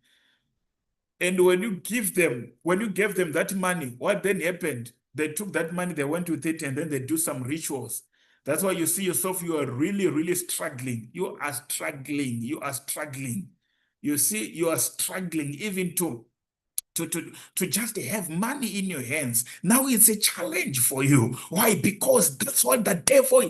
And when you gave them that money, what then happened? They took that money, they went with it, and then they do some rituals. That's why you see yourself, you are really, really struggling. You are struggling. You are struggling. You see, you are struggling even to just have money in your hands. Now it's a challenge for you. Why? Because that's what the devil,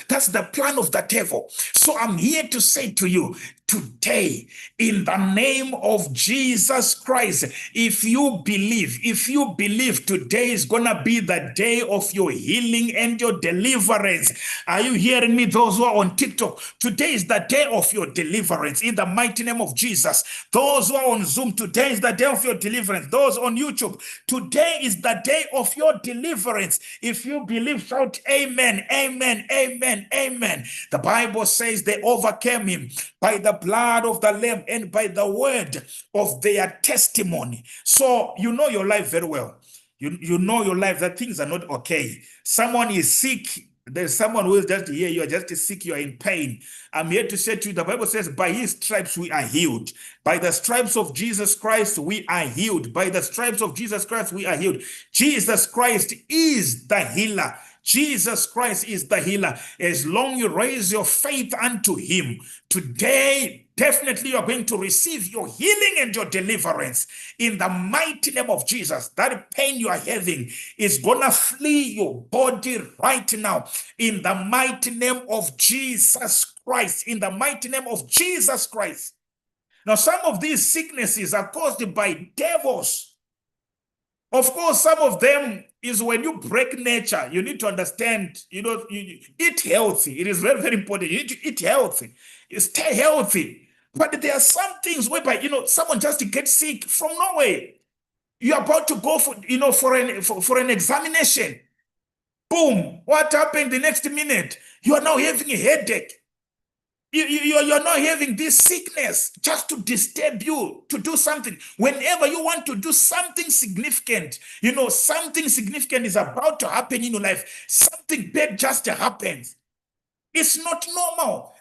that's the plan of the devil. So I'm here to say to you, today, in the name of Jesus Christ, if you believe today is gonna be the day of your healing and your deliverance. Are you hearing me? Those who are on TikTok, today is the day of your deliverance in the mighty name of Jesus. Those who are on Zoom, today is the day of your deliverance. Those on YouTube, today is the day of your deliverance. If you believe, shout amen, amen, amen, amen. The Bible says they overcame him by the blood of the Lamb and by the word of their testimony. So you know your life very well. You know your life, that things are not okay. Someone is sick. There's someone who is just here. You are just sick. You are in pain. I'm here to say to you, the Bible says, by his stripes we are healed. By the stripes of Jesus Christ, we are healed. By the stripes of Jesus Christ, we are healed. Jesus Christ is the healer. Jesus Christ is the healer. As long as you raise your faith unto him, today, definitely you are going to receive your healing and your deliverance in the mighty name of Jesus. That pain you are having is going to flee your body right now in the mighty name of Jesus Christ. In the mighty name of Jesus Christ. Now, some of these sicknesses are caused by devils. Of course, some of them is when you break nature. You need to understand, you eat healthy. It is very, very important. You need to eat healthy. You stay healthy. But there are some things whereby, someone just gets sick from nowhere. You're about to go for an examination. Boom. What happened the next minute? You are now having a headache. You're not having this sickness just to disturb you to do something. Whenever you want to do something significant, something significant is about to happen in your life. Something bad just happens. It's not normal.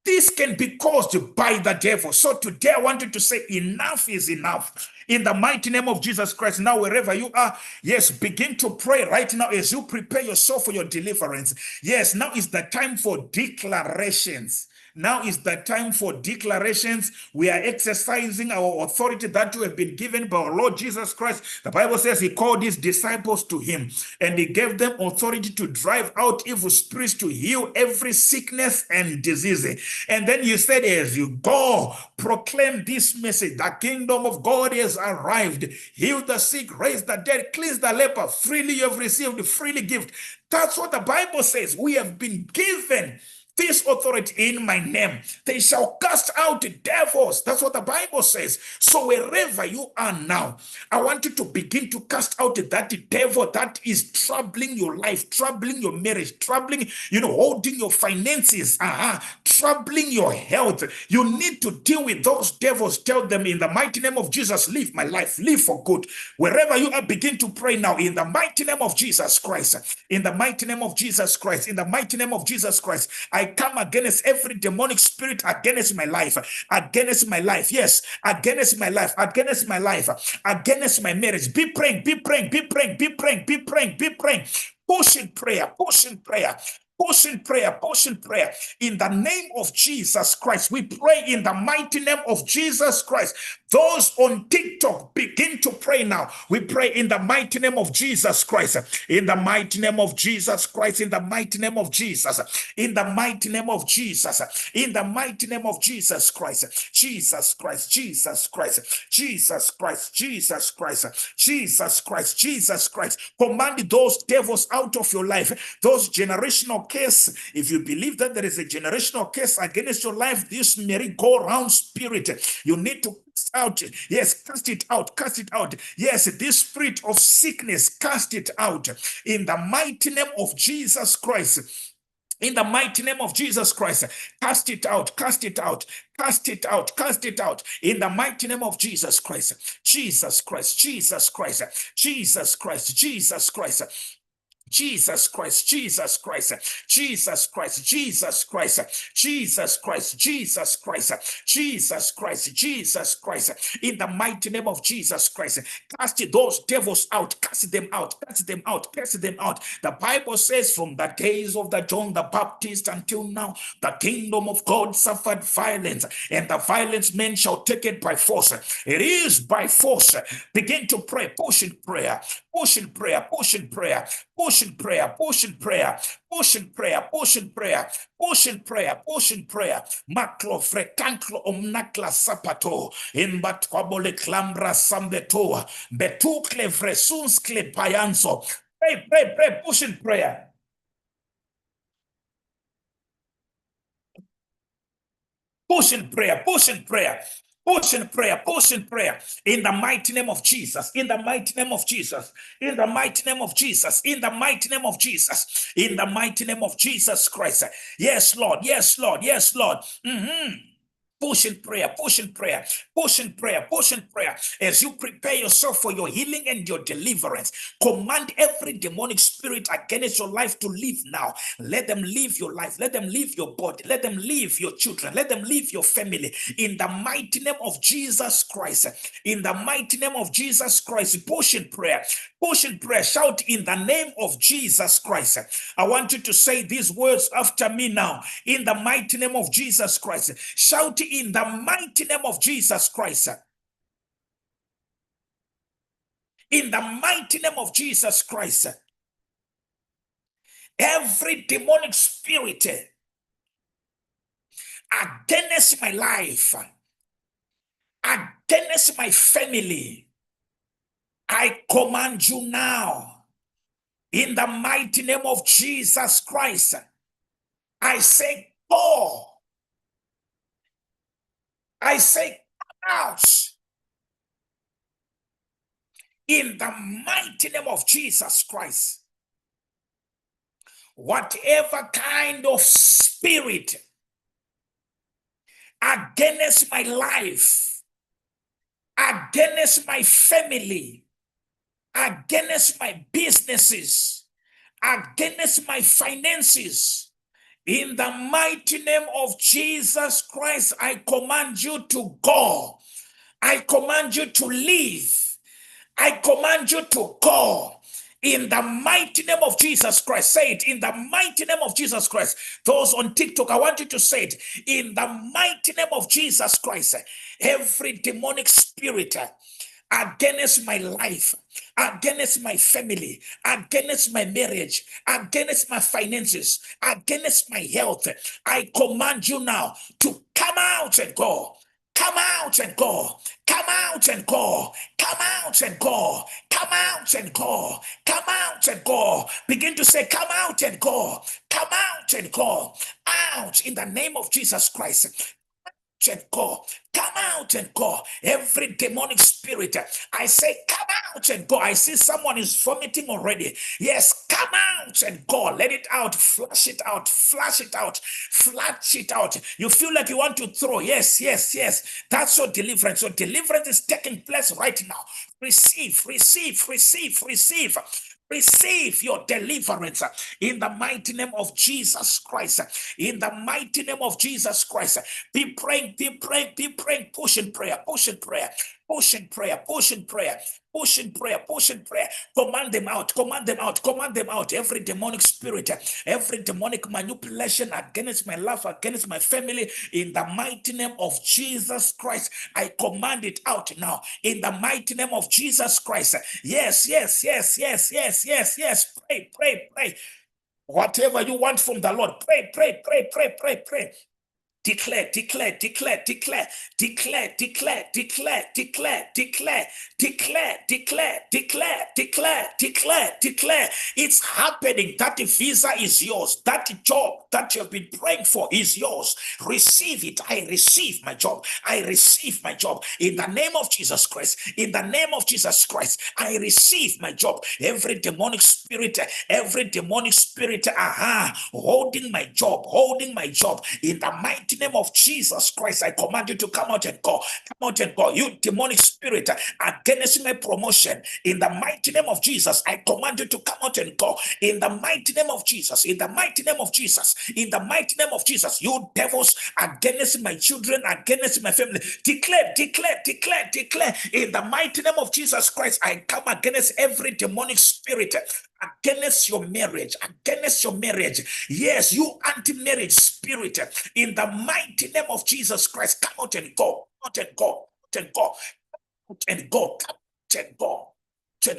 This can be caused by the devil. So today I wanted to say enough is enough. In the mighty name of Jesus Christ, now wherever you are, yes, begin to pray right now as you prepare yourself for your deliverance. Yes, now is the time for declarations. Now is the time for declarations. We are exercising our authority that we have been given by our Lord Jesus Christ. The Bible says he called his disciples to him and he gave them authority to drive out evil spirits, to heal every sickness and disease. And then he said, as you go, proclaim this message: the kingdom of God has arrived. Heal the sick, raise the dead, cleanse the leper. Freely you have received, freely give. That's what the Bible says. We have been given this authority in my name. They shall cast out devils. That's what the Bible says. So wherever you are now, I want you to begin to cast out that devil that is troubling your life, troubling your marriage, troubling, holding your finances, troubling your health. You need to deal with those devils. Tell them, in the mighty name of Jesus, live my life, live for good. Wherever you are, begin to pray now in the mighty name of Jesus Christ. In the mighty name of Jesus Christ. In the mighty name of Jesus Christ. I come against every demonic spirit against my life, against my life. Yes, against my life, against my life, against my marriage. Be praying, be praying, be praying, be praying, be praying, be praying. Push in prayer, push in prayer. Push in prayer, push in prayer. In the name of Jesus Christ, we pray in the mighty name of Jesus Christ. Those on TikTok, begin to pray now. We pray in the mighty name of Jesus Christ. In the mighty name of Jesus Christ. In the mighty name of Jesus. In the mighty name of Jesus. In the mighty name of Jesus Christ. Jesus Christ. Jesus Christ. Jesus Christ. Jesus Christ. Jesus Christ. Jesus Christ. Command those devils out of your life. Those generational case. If you believe that there is a generational case against your life, this merry-go-round spirit, you need to cast out. Yes, cast it out, cast it out. Yes, this spirit of sickness, cast it out in the mighty name of Jesus Christ. In the mighty name of Jesus Christ, cast it out, cast it out, cast it out, cast it out. In the mighty name of Jesus Christ, Jesus Christ, Jesus Christ, Jesus Christ, Jesus Christ. Jesus Christ, Jesus Christ, Jesus Christ, Jesus Christ, Jesus Christ, Jesus Christ, Jesus Christ, Jesus Christ, in the mighty name of Jesus Christ, cast those devils out, cast them out, cast them out, cast them out. The Bible says from the days of the John the Baptist until now, the kingdom of God suffered violence, and the violent men shall take it by force. It is by force. Begin to pray, push in prayer, push in prayer, push in prayer, push in prayer, push in prayer, push in prayer, push in prayer, push in prayer, push in prayer. Maklo fretanklo omnakla sapato in batkwabole klambra sambeto betukle vresunskle payanso. Pray, pray, pray, push in prayer. Push in prayer, push in prayer. Push in prayer, push in prayer, in the mighty name of Jesus, in the mighty name of Jesus, in the mighty name of Jesus, in the mighty name of Jesus, in the mighty name of Jesus Christ. Yes, Lord, yes, Lord, yes, Lord. Push in prayer, push in prayer, push in prayer, push in prayer. As you prepare yourself for your healing and your deliverance, command every demonic spirit against your life to leave now. Let them leave your life. Let them leave your body. Let them leave your children. Let them leave your family. In the mighty name of Jesus Christ. In the mighty name of Jesus Christ. Push in prayer. Push in prayer. Shout in the name of Jesus Christ. I want you to say these words after me now. In the mighty name of Jesus Christ. Shout in the mighty name of Jesus Christ. In the mighty name of Jesus Christ. Every demonic spirit against my life, against my family, I command you now, in the mighty name of Jesus Christ. I say, go. I say, come out. in the mighty name of Jesus Christ. Whatever kind of spirit against my life, against my family, against my businesses, against my finances, in the mighty name of Jesus Christ, I command you to go. I command you to leave. I command you to go. In the mighty name of Jesus Christ. Say it. In the mighty name of Jesus Christ. Those on TikTok, I want you to say it. In the mighty name of Jesus Christ. Every demonic spirit against my life, against my family, against my marriage, against my finances, against my health, I command you now to come out and go. Come out and go. Come out and go. Come out and go. Come out and go. Come out and go. Begin to say, come out and go. Come out and go. Out in the name of Jesus Christ. And go. Come out and go. Every demonic spirit, I say, come out and go. I see someone is vomiting already. Yes, come out and go. Let it out. Flush it out. Flush it out. Flush it out. You feel like you want to throw. Yes, yes, yes. That's your deliverance. Your deliverance is taking place right now. Receive, receive, receive, receive. Receive your deliverance in the mighty name of Jesus Christ. In the mighty name of Jesus Christ. Be praying, be praying, be praying. Push in prayer, push in prayer, push in prayer, push in prayer. Push in prayer, push in prayer. Command them out, command them out, command them out. Every demonic spirit, every demonic manipulation against my life, against my family, in the mighty name of Jesus Christ, I command it out now. In the mighty name of Jesus Christ. Yes, yes, yes, yes, yes, yes, yes. Pray, pray, pray. Whatever you want from the Lord, pray, pray, pray, pray, pray, pray. Declare, declare, declare, declare, declare, declare, declare, declare, declare, declare, declare, declare, declare, declare, declare. It's happening. That visa is yours. That job that you have been praying for is yours. Receive it. I receive my job. I receive my job. In the name of Jesus Christ. In the name of Jesus Christ. I receive my job. Every demonic spirit, holding my job, holding my job. In the mighty name of Jesus Christ, I command you to come out and go. Come out and go. You demonic spirit against my promotion. In the mighty name of Jesus, I command you to come out and go. In the mighty name of Jesus. In the mighty name of Jesus. In the mighty name of Jesus. You devils against my children, against my family. Declare, declare, declare, declare. In the mighty name of Jesus Christ, I come against every demonic spirit against your marriage, against your marriage. Yes, you anti-marriage spirit, in the mighty name of Jesus Christ, come out and go, out and go, out and go, out and go, out and go.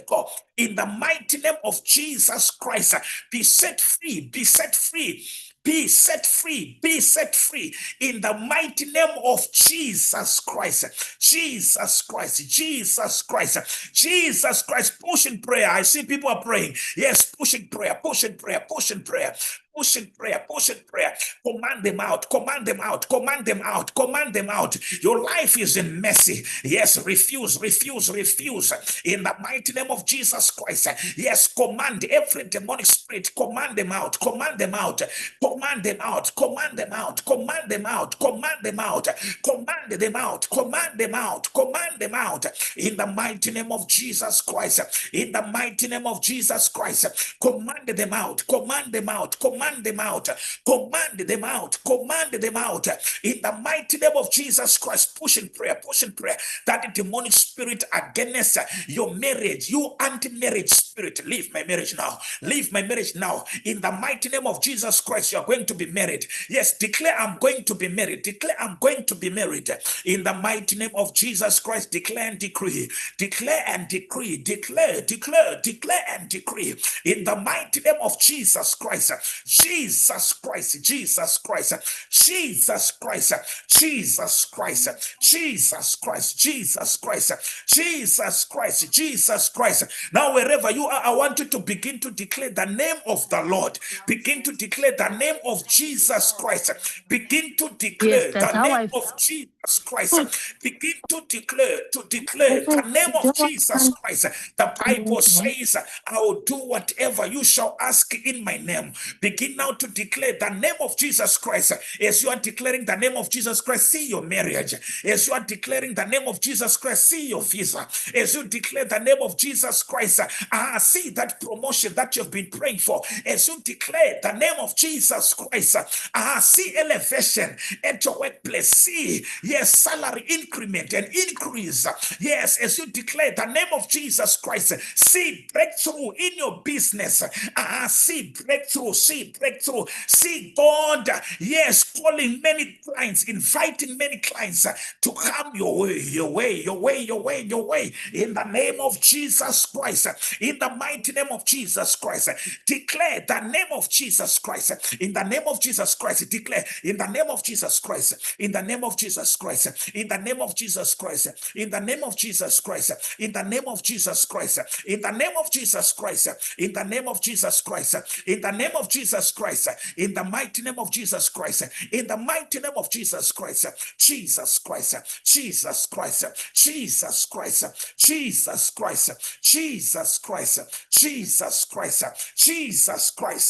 God, in the mighty name of Jesus Christ, be set free, be set free, be set free, be set free in the mighty name of Jesus Christ. Jesus Christ, Jesus Christ, Jesus Christ. Push in prayer. I see people are praying. Yes, push in prayer, push in prayer, push in prayer. Push in prayer, push in prayer. Command them out, command them out, command them out, command them out. Your life is in mercy. Yes, refuse, refuse, refuse. In the mighty name of Jesus Christ. Yes, command every demonic spirit, command them out, command them out, command them out, command them out, command them out, command them out, command them out, command them out, command them out. In the mighty name of Jesus Christ. In the mighty name of Jesus Christ. Command them out, command them out, command them out, command them out, command them out. In the mighty name of Jesus Christ, push in prayer, push in prayer. That demonic spirit against your marriage, you anti-marriage spirit, leave my marriage now, leave my marriage now. In the mighty name of Jesus Christ, you are going to be married. Yes, declare I'm going to be married, declare I'm going to be married. In the mighty name of Jesus Christ, declare and decree, declare and decree, declare, declare, declare and decree. In the mighty name of Jesus Christ, Jesus Christ, Jesus Christ, Jesus Christ, Jesus Christ, Jesus Christ, Jesus Christ, Jesus Christ, Jesus Christ. Now wherever you I want you to begin to declare the name of the Lord. Begin to declare the name of Jesus Christ. Begin to Yes, declare that's the how name I of Jesus Christ. feel. Begin to declare the name of Jesus Christ. The Bible says, I will do whatever you shall ask in my name. Begin now to declare the name of Jesus Christ. As you are declaring the name of Jesus Christ, see your marriage. As you are declaring the name of Jesus Christ, see your visa. As you declare the name of Jesus Christ, see that promotion that you've been praying for. As you declare the name of Jesus Christ, see elevation at your workplace. See, yes, salary increment and increase. Yes, as you declare the name of Jesus Christ, see breakthrough in your business. See breakthrough, see God, yes, calling many clients, inviting many clients to come your way, in the name of Jesus Christ, in the mighty name of Jesus Christ. Declare the name of Jesus Christ, in the name of Jesus Christ. Declare in the name of Jesus Christ, in the name of Jesus Christ, in the name of Jesus Christ, in the name of Jesus Christ, in the name of Jesus Christ, in the name of Jesus Christ, in the name of Jesus Christ, in the name of Jesus Christ, in the mighty name of Jesus Christ, in the mighty name of Jesus Christ, Jesus Christ, Jesus Christ, Jesus Christ, Jesus Christ, Jesus Christ, Jesus Christ, Jesus Christ,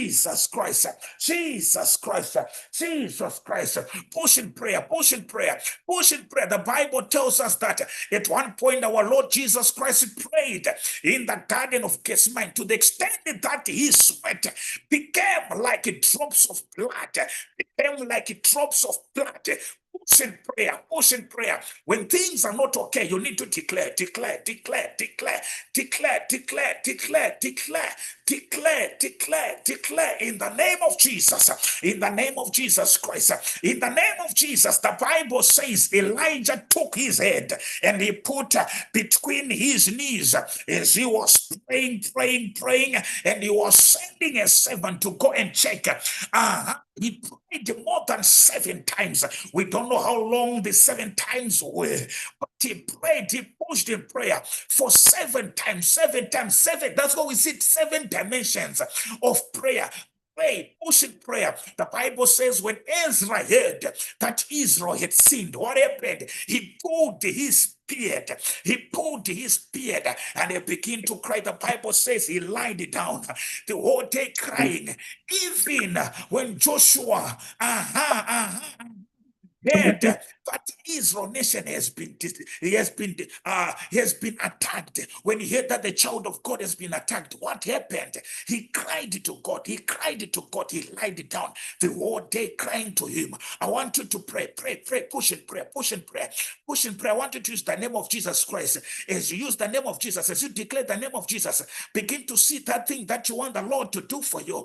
Jesus Christ, Jesus Christ, Jesus Christ. Push in prayer, push in prayer, push in prayer. The Bible tells us that at one point our Lord Jesus Christ prayed in the Garden of Gethsemane to the extent that his sweat became like drops of blood, became like drops of blood. Push in prayer, push in prayer. When things are not okay, you need to declare, declare, declare, declare, declare, declare, declare, declare, declare, declare, declare in the name of Jesus, in the name of Jesus Christ, in the name of Jesus. The Bible says Elijah took his head and he put between his knees as he was praying, and he was sending a servant to go and check. He prayed more than 7 times. We don't know how long the 7 times were, but he prayed, he pushed in prayer for 7 times, 7 times, 7. That's what we see, 7 dimensions of prayer. Pray, push in prayer. The Bible says when Ezra heard that Israel had sinned, what happened? He pulled his beard. He pulled his beard and he began to cry. The Bible says he lied down the whole day crying. Even when Joshua, heard that Israel nation has been attacked. When he heard that the child of God has been attacked, what happened? He cried to God. He cried to God. He lied down the whole day crying to him. I want you to pray, push in prayer, push in prayer, push in prayer. I want you to use the name of Jesus Christ. As you use the name of Jesus, as you declare the name of Jesus, begin to see that thing that you want the Lord to do for you.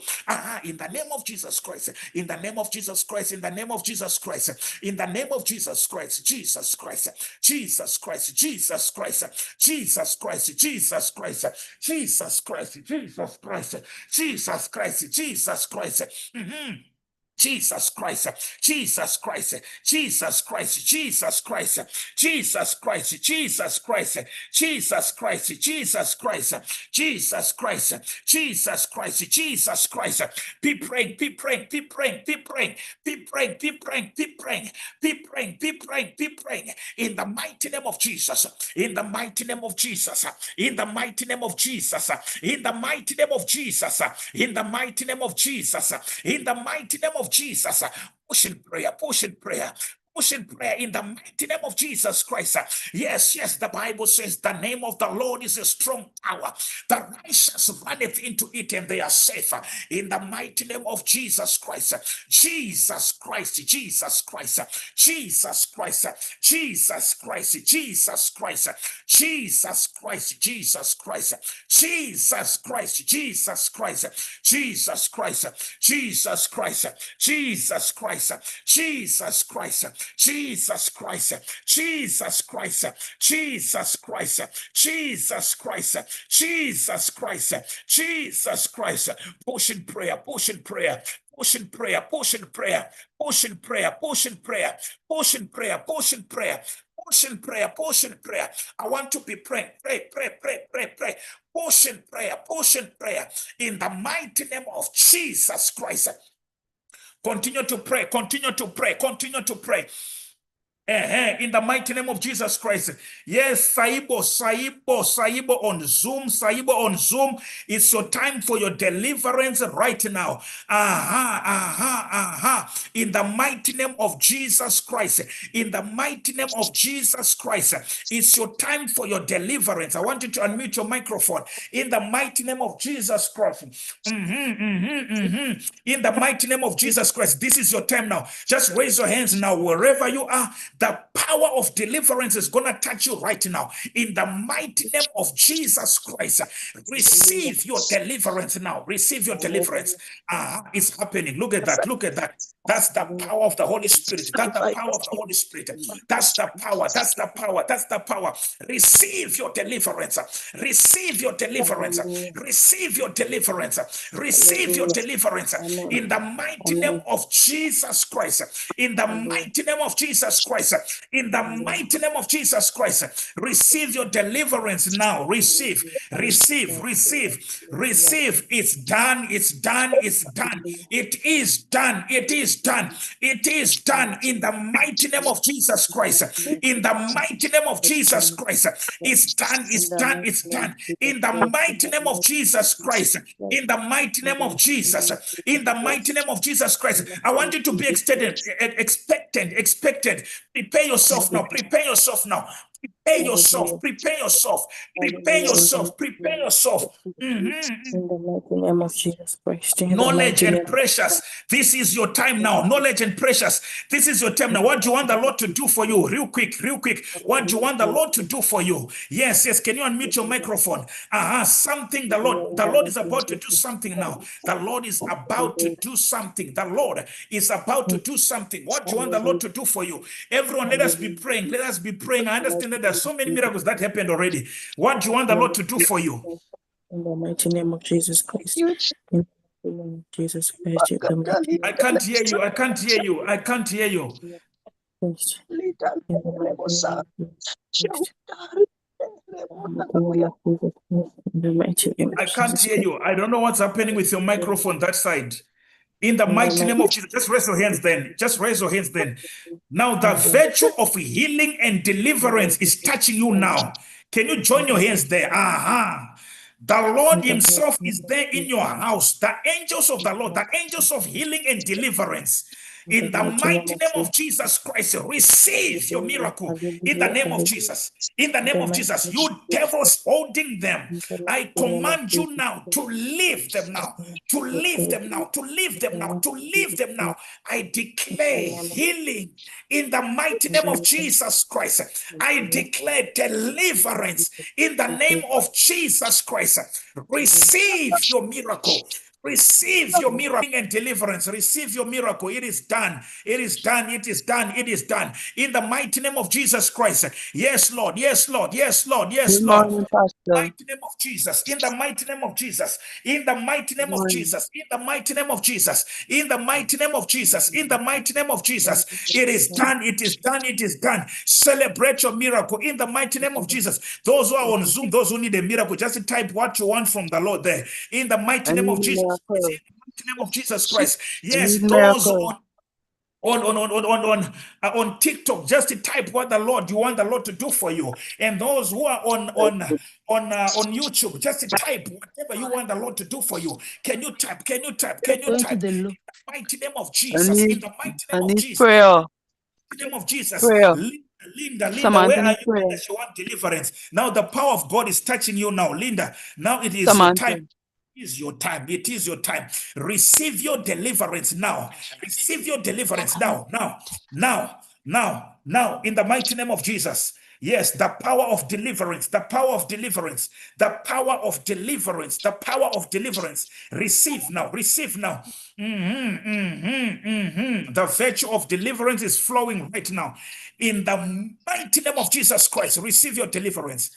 In the name of Jesus Christ, in the name of Jesus Christ, in the name of Jesus Christ, in the name of Jesus Christ, Jesus Christ, Jesus Christ, Jesus Christ, Jesus Christ, Jesus Christ, Jesus Christ, Jesus Christ, Jesus Christ, Jesus Christ. Jesus Christ, Jesus Christ, Jesus Christ, Jesus Christ, Jesus Christ, Jesus Christ, Jesus Christ, Jesus Christ, Jesus Christ, Jesus Christ, Jesus Christ. Be praying, be praying, be praying, be praying, be praying, be praying, be praying, be praying, be praying, be praying. In the mighty name of Jesus, in the mighty name of Jesus, in the mighty name of Jesus, in the mighty name of Jesus, in the mighty name of Jesus, in the mighty name of Jesus. Push in prayer, push in prayer, push in prayer in the mighty name of Jesus Christ. Yes, yes, the Bible says the name of the Lord is a strong tower. The righteous runneth into it and they are safe. In the mighty name of Jesus Christ, Jesus Christ, Jesus Christ, Jesus Christ, Jesus Christ, Jesus Christ, Jesus Christ, Jesus Christ, Jesus Christ, Jesus Christ, Jesus Christ, Jesus Christ, Jesus Christ, Jesus Christ, Jesus Christ, Jesus Christ, Jesus Christ, Jesus Christ, Jesus Christ, Jesus Christ. Push in prayer, push in prayer, push in prayer, push in prayer, push in prayer, push in prayer, push in prayer, push in prayer. Push in prayer, push in prayer. I want to be praying. Pray, pray, pray, pray, pray. Pushing prayer in the mighty name of Jesus Christ. Continue to pray, continue to pray, continue to pray. In the mighty name of Jesus Christ. Yes, Saibo on Zoom. It's your time for your deliverance right now. In the mighty name of Jesus Christ. In the mighty name of Jesus Christ. It's your time for your deliverance. I want you to unmute your microphone. In the mighty name of Jesus Christ. In the mighty name of Jesus Christ. This is your time now. Just raise your hands now wherever you are. The power of deliverance is going to touch you right now. In the mighty name of Jesus Christ, receive your deliverance now. Receive your deliverance. It's happening. Look at that. Look at that. That's the power of the Holy Spirit. That's the power of the Holy Spirit. That's the power. That's the power. That's the power. Receive your deliverance. Receive your deliverance. Receive your deliverance. Receive your deliverance. In the mighty name of Jesus Christ. In the mighty name of Jesus Christ. In the mighty name of Jesus Christ. Receive your deliverance now. Receive. It's done. It's done. It's done. It is done. It is done. It is done in the mighty name of Jesus Christ. In the mighty name of Jesus Christ. It's done. It's done. It's done. In the mighty name of Jesus Christ. In the mighty name of Jesus. In the mighty name of Jesus Christ. I want you to be expectant. Prepare yourself now. Prepare yourself now. Prepare yourself. Prepare yourself. Prepare yourself. Prepare yourself. In the mighty name of Jesus Christ. Knowledge and precious. This is your time now. Knowledge and precious. This is your time now. What do you want the Lord to do for you? Real quick. What do you want the Lord to do for you? Yes. Can you unmute your microphone? Something the Lord is about to do something now. The Lord is about to do something. The Lord is about to do something. What do you want the Lord to do for you? Everyone, let us be praying. Let us be praying. I understand that there's so many miracles that happened already. What do you want the Lord to do for you? In the mighty name of Jesus Christ. In the mighty name of Jesus Christ. I can't hear you. I can't hear you. I can't hear you. In the mighty name of I can't Jesus hear you. I don't know what's happening with your microphone that side. In the mighty name of Jesus, just raise your hands then. Just raise your hands then. Now the virtue of healing and deliverance is touching you now. Can you join your hands there? The Lord himself is there in your house. The angels of the Lord, the angels of healing and deliverance. In the mighty name of Jesus Christ, receive your miracle. In the name of Jesus. In the name of Jesus. You devils holding them, I command you now to leave them now. To leave them now. To leave them now. To leave them now. I declare healing in the mighty name of Jesus Christ. I declare deliverance in the name of Jesus Christ. Receive your miracle. Receive your miracle and deliverance. Receive your miracle. It is done. It is done. It is done. It is done. In the mighty name of Jesus Christ. Yes, Lord. Yes, Lord. Yes, Lord. Yes, Lord. In the mighty name of Jesus. In the mighty name of Jesus. In the mighty name of Jesus. In the mighty name of Jesus. In the mighty name of Jesus. In the mighty name of Jesus. It is done. It is done. It is done. Celebrate your miracle in the mighty name of Jesus. Those who are on Zoom, those who need a miracle, just type what you want from the Lord there. In the mighty name of Jesus. In the mighty name of Jesus Christ. Yes, those on TikTok, just type what the Lord you want the Lord to do for you. And those who are on YouTube, just type whatever you want the Lord to do for you. Can you type? Can you type? Can you type? In the mighty name of Jesus. In the mighty name of Jesus. Prayer. In the name of Jesus. Prayer. Linda, where are you? Linda, you want deliverance. Now the power of God is touching you now, Linda. Now it is your time. It is your time. It is your time. Receive your deliverance now. Receive your deliverance now. Now, in the mighty name of Jesus. Yes, the power of deliverance, the power of deliverance, the power of deliverance, the power of deliverance. Receive now, receive now. The virtue of deliverance is flowing right now. In the mighty name of Jesus Christ, receive your deliverance.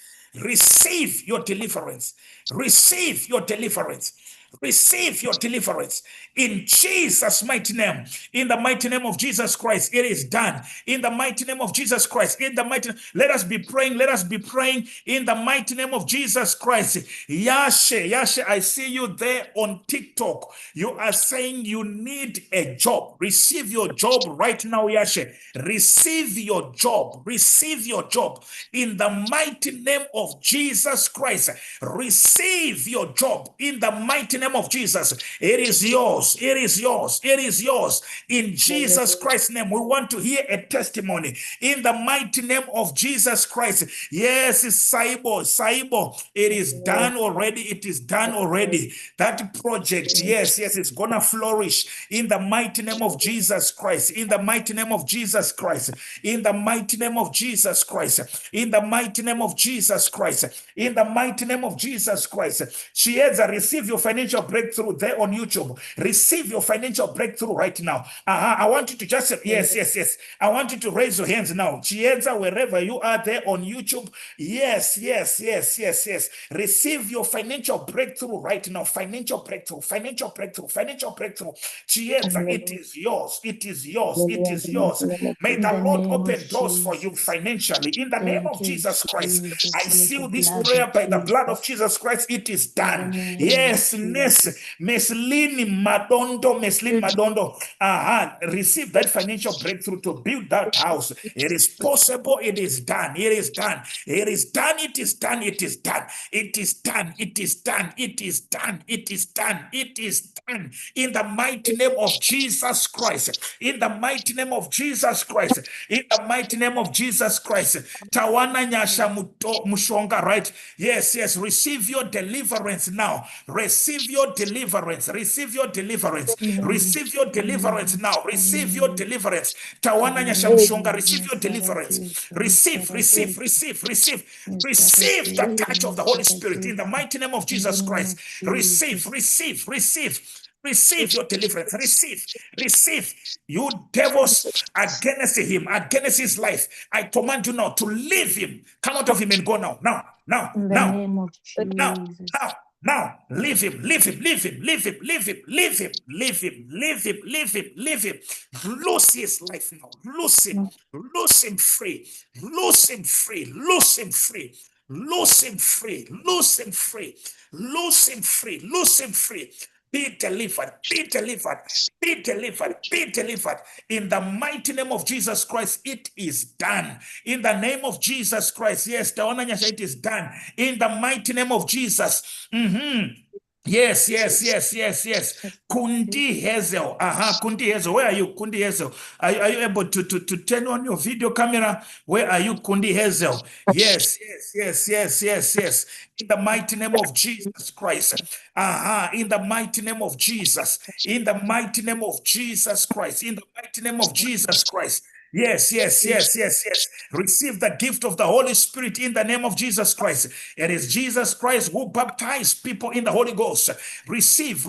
Receive your deliverance. Receive your deliverance. Receive your deliverance in Jesus' mighty name. In the mighty name of Jesus Christ, it is done. In the mighty name of Jesus Christ, in the mighty, let us be praying. Let us be praying in the mighty name of Jesus Christ. Yashe, I see you there on TikTok. You are saying you need a job. Receive your job right now, Yashe. Receive your job. Receive your job in the mighty name of Jesus Christ. Receive your job in the mighty name of Jesus. It is yours. It is yours. It is yours. In Jesus Christ's name, we want to hear a testimony in the mighty name of Jesus Christ. Yes, Saibo, it is done already. It is done already. That project, yes, it's gonna flourish in the mighty name of Jesus Christ. In the mighty name of Jesus Christ. In the mighty name of Jesus Christ. In the mighty name of Jesus Christ. In the mighty name of Jesus Christ. Chieza, receive your financial breakthrough there on YouTube. Receive your financial breakthrough right now. I want you to just say, yes. I want you to raise your hands now. Chieza, wherever you are there on YouTube. Yes. Receive your financial breakthrough right now. Financial breakthrough. Chieza, it is yours. It is yours. It is yours. May In the the Lord name of open doors for you Jesus. financially. In the name Thank of you, Jesus Christ, I Jesus. Let the seal this blood prayer of by the blood of Jesus. Jesus Christ. It is In the done. name of Yes, Jesus. Meslini Madondo. Receive that financial breakthrough to build that house. It is possible. It is done. It is done. It is done. It is done. It is done. It is done. It is done. It is done. It is done. It is done. In the mighty name of Jesus Christ. In the mighty name of Jesus Christ. In the mighty name of Jesus Christ. Tawana Nyasha Mushonga, right? Yes. Receive your deliverance now. Receive your deliverance. Receive your deliverance. Receive your deliverance now. Receive your deliverance. Tawana Nyasha Mushonga, receive your deliverance. Receive. Receive the touch of the Holy Spirit in the mighty name of In the Jesus name Christ. of Receive. Jesus. Receive your deliverance. Receive. You devils against him, against his life. I command you now to leave him. Come out of him and go now. In the name of Jesus. Leave him. Lose his life now. Lose him. Lose him free. Lose him free. Lose him free. Loose him free. Loose him free. Loose him free. Loose him free. Be delivered. Be delivered. Be delivered. Be delivered. In the mighty name of Jesus Christ, it is done. In the name of Jesus Christ, yes, it is done. In the mighty name of Jesus. Yes. Kundi Hazel. Kundi Hazel. Where are you, Kundi Hazel? Are you able to turn on your video camera? Where are you, Kundi Hazel? Yes. In the mighty name of Jesus Christ. In the mighty name of Jesus. In the mighty name of Jesus Christ. In the mighty name of Jesus Christ. Yes. Receive the gift of the Holy Spirit in the name of Jesus Christ. It is Jesus Christ who baptized people in the Holy Ghost. Receive.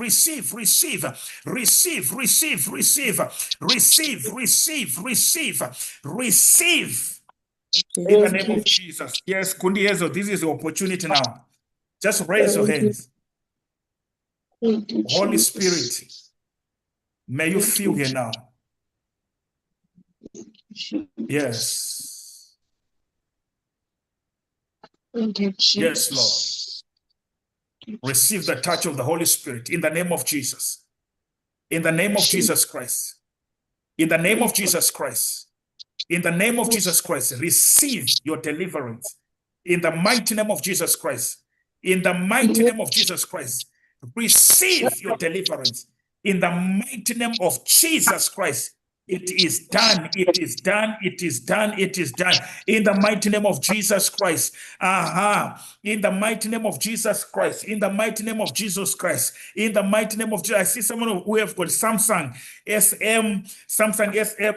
In the name of Jesus. Yes, Kundiezo, this is your opportunity now. Just raise your hands. Holy Spirit, may you feel here now. Yes. Yes, Lord. Receive the touch of the Holy Spirit in the name of Jesus. In the name of Jesus Christ. In the name of Jesus Christ. In the name of Jesus Christ, receive your deliverance. In the mighty name of Jesus Christ. In the mighty name of Jesus Christ, receive your deliverance. In the mighty name of Jesus Christ, it is done. It is done. It is done. It is done. In the mighty name of Jesus Christ. In the mighty name of Jesus Christ. In the mighty name of Jesus Christ. In the mighty name of Jesus. I see someone who have got Samsung SM.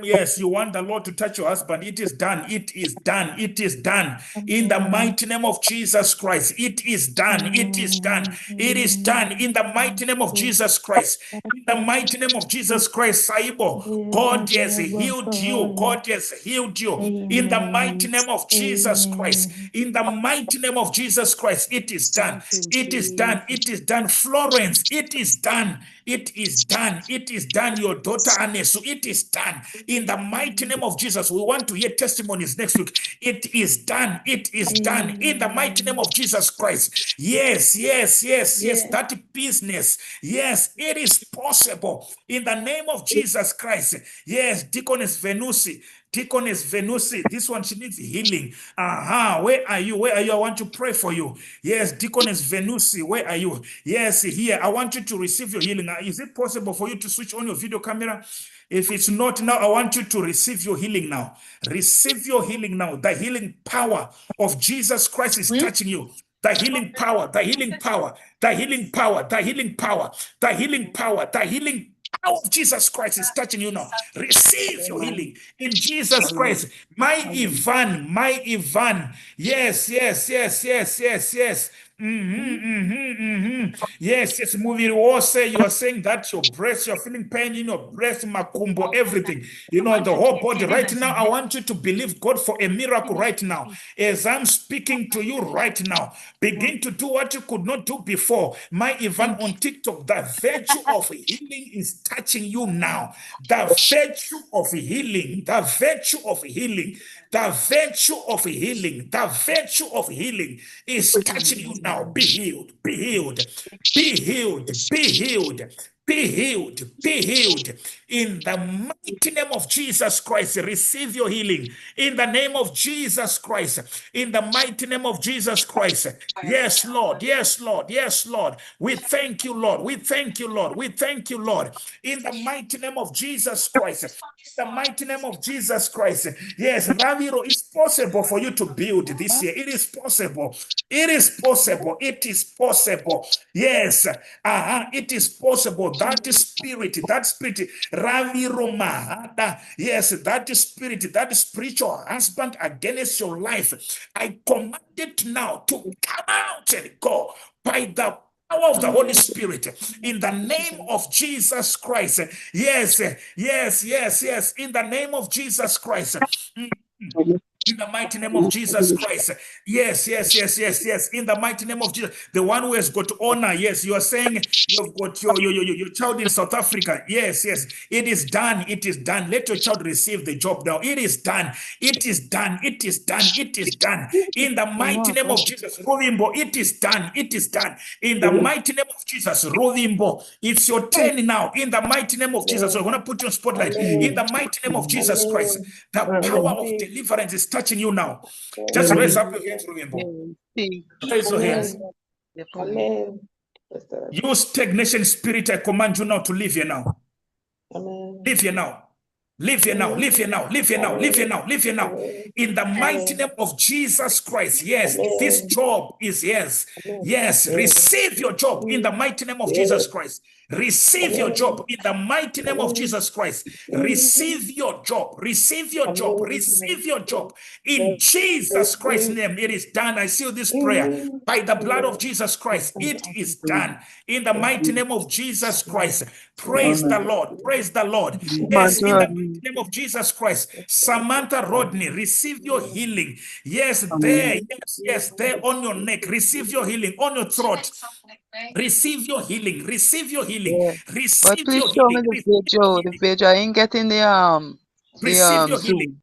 Yes, you want the Lord to touch your husband. It is done. It is done. It is done. In the mighty name of Jesus Christ. It is done. It is done. It is done. In the mighty name of Jesus Christ. In the mighty name of Jesus Christ, Saibo, God God has healed you. God has healed you. In the mighty name of Jesus Christ. In the mighty name of Jesus Christ. It is done. It is done. It is done. Florence, it is done. It is done. It is done. Your daughter Anesu, it is done. In the mighty name of Jesus. We want to hear testimonies next week. It is done. It is done. In the mighty name of Jesus Christ. Yes, yes, yes, yes. That business. Yes, it is possible. In the name of Jesus Christ. Yes, Deaconess Venusi. Deaconess Venusi, this one, she needs healing. Where are you? Where are you? I want to pray for you. Yes, Deaconess Venusi, where are you? Yes, here. I want you to receive your healing. Is it possible for you to switch on your video camera? If it's not now, I want you to receive your healing now. Receive your healing now. The healing power of Jesus Christ is touching you. The healing power, the healing power, the healing power, the healing power, the healing power, the healing power of Jesus Christ is touching you now. Receive your healing in Jesus Christ. My Ivan. Yes, yes, yes, yes, yes, yes. Yes, yes, movie also you are saying that your breast, you're feeling pain in your breast, makumbo, everything, you know, the whole body. Right now, I want you to believe God for a miracle right now. As I'm speaking to you right now, begin to do what you could not do before. My Ivan on TikTok, the virtue of healing is touching you now. The virtue of healing, the virtue of healing, the virtue of healing, the virtue of healing is touching you now. Be healed, be healed, be healed, be healed, be healed, be healed. In the mighty name of Jesus Christ, receive your healing. In the name of Jesus Christ, in the mighty name of Jesus Christ. Yes, Lord, yes, Lord, yes, Lord. We thank you, Lord. We thank you, Lord. We thank you, Lord. In the mighty name of Jesus Christ. The mighty name of Jesus Christ. Yes, Raviro, it's possible for you to build this year. It is possible. It is possible. It is possible. Yes, it is possible. That spirit, Raviro Mahada. Yes, that spirit, that spiritual husband against your life. I command it now to come out and go by the power of the Holy Spirit in the name of Jesus Christ. Yes, yes, yes, yes, in the name of Jesus Christ. In the mighty name of Jesus Christ. Yes, yes, yes, yes, yes. In the mighty name of Jesus. The one who has got honor. Yes, you are saying you've got your child in South Africa. Yes, yes. It is done. It is done. Let your child receive the job now. It is done. It is done. It is done. It is done. In the mighty name of Jesus. Rovimbo, it is done. It is done. In the mighty name of Jesus. Rovimbo, it's your turn now. In the mighty name of Jesus. So I'm going to put you on spotlight. In the mighty name of Jesus Christ. The power of deliverance is touching you now. Just raise up your hands, remember. Raise your hands. You stagnation spirit, I command you now to leave here now. Leave here now. Live here now, live here now, live here now, live here now, live here now. In the mighty name of Jesus Christ. Yes, this job is yes. Yes, receive your job in the mighty name of Jesus Christ. Receive your job in the mighty name of Jesus Christ. Receive your job, receive your job, receive your job. In Jesus Christ's name, it is done. I seal this prayer by the blood of Jesus Christ. It is done in the mighty name of Jesus Christ. Praise the Lord, praise the Lord. Yes, in the mighty name of Jesus Christ. Samantha Rodney, receive your healing. Yes, there, yes, yes, there on your neck. Receive your healing on your throat. Receive your healing. Receive your healing. Receive But please your show me healing. the video. The video. I ain't getting the Receive your healing. Zoom.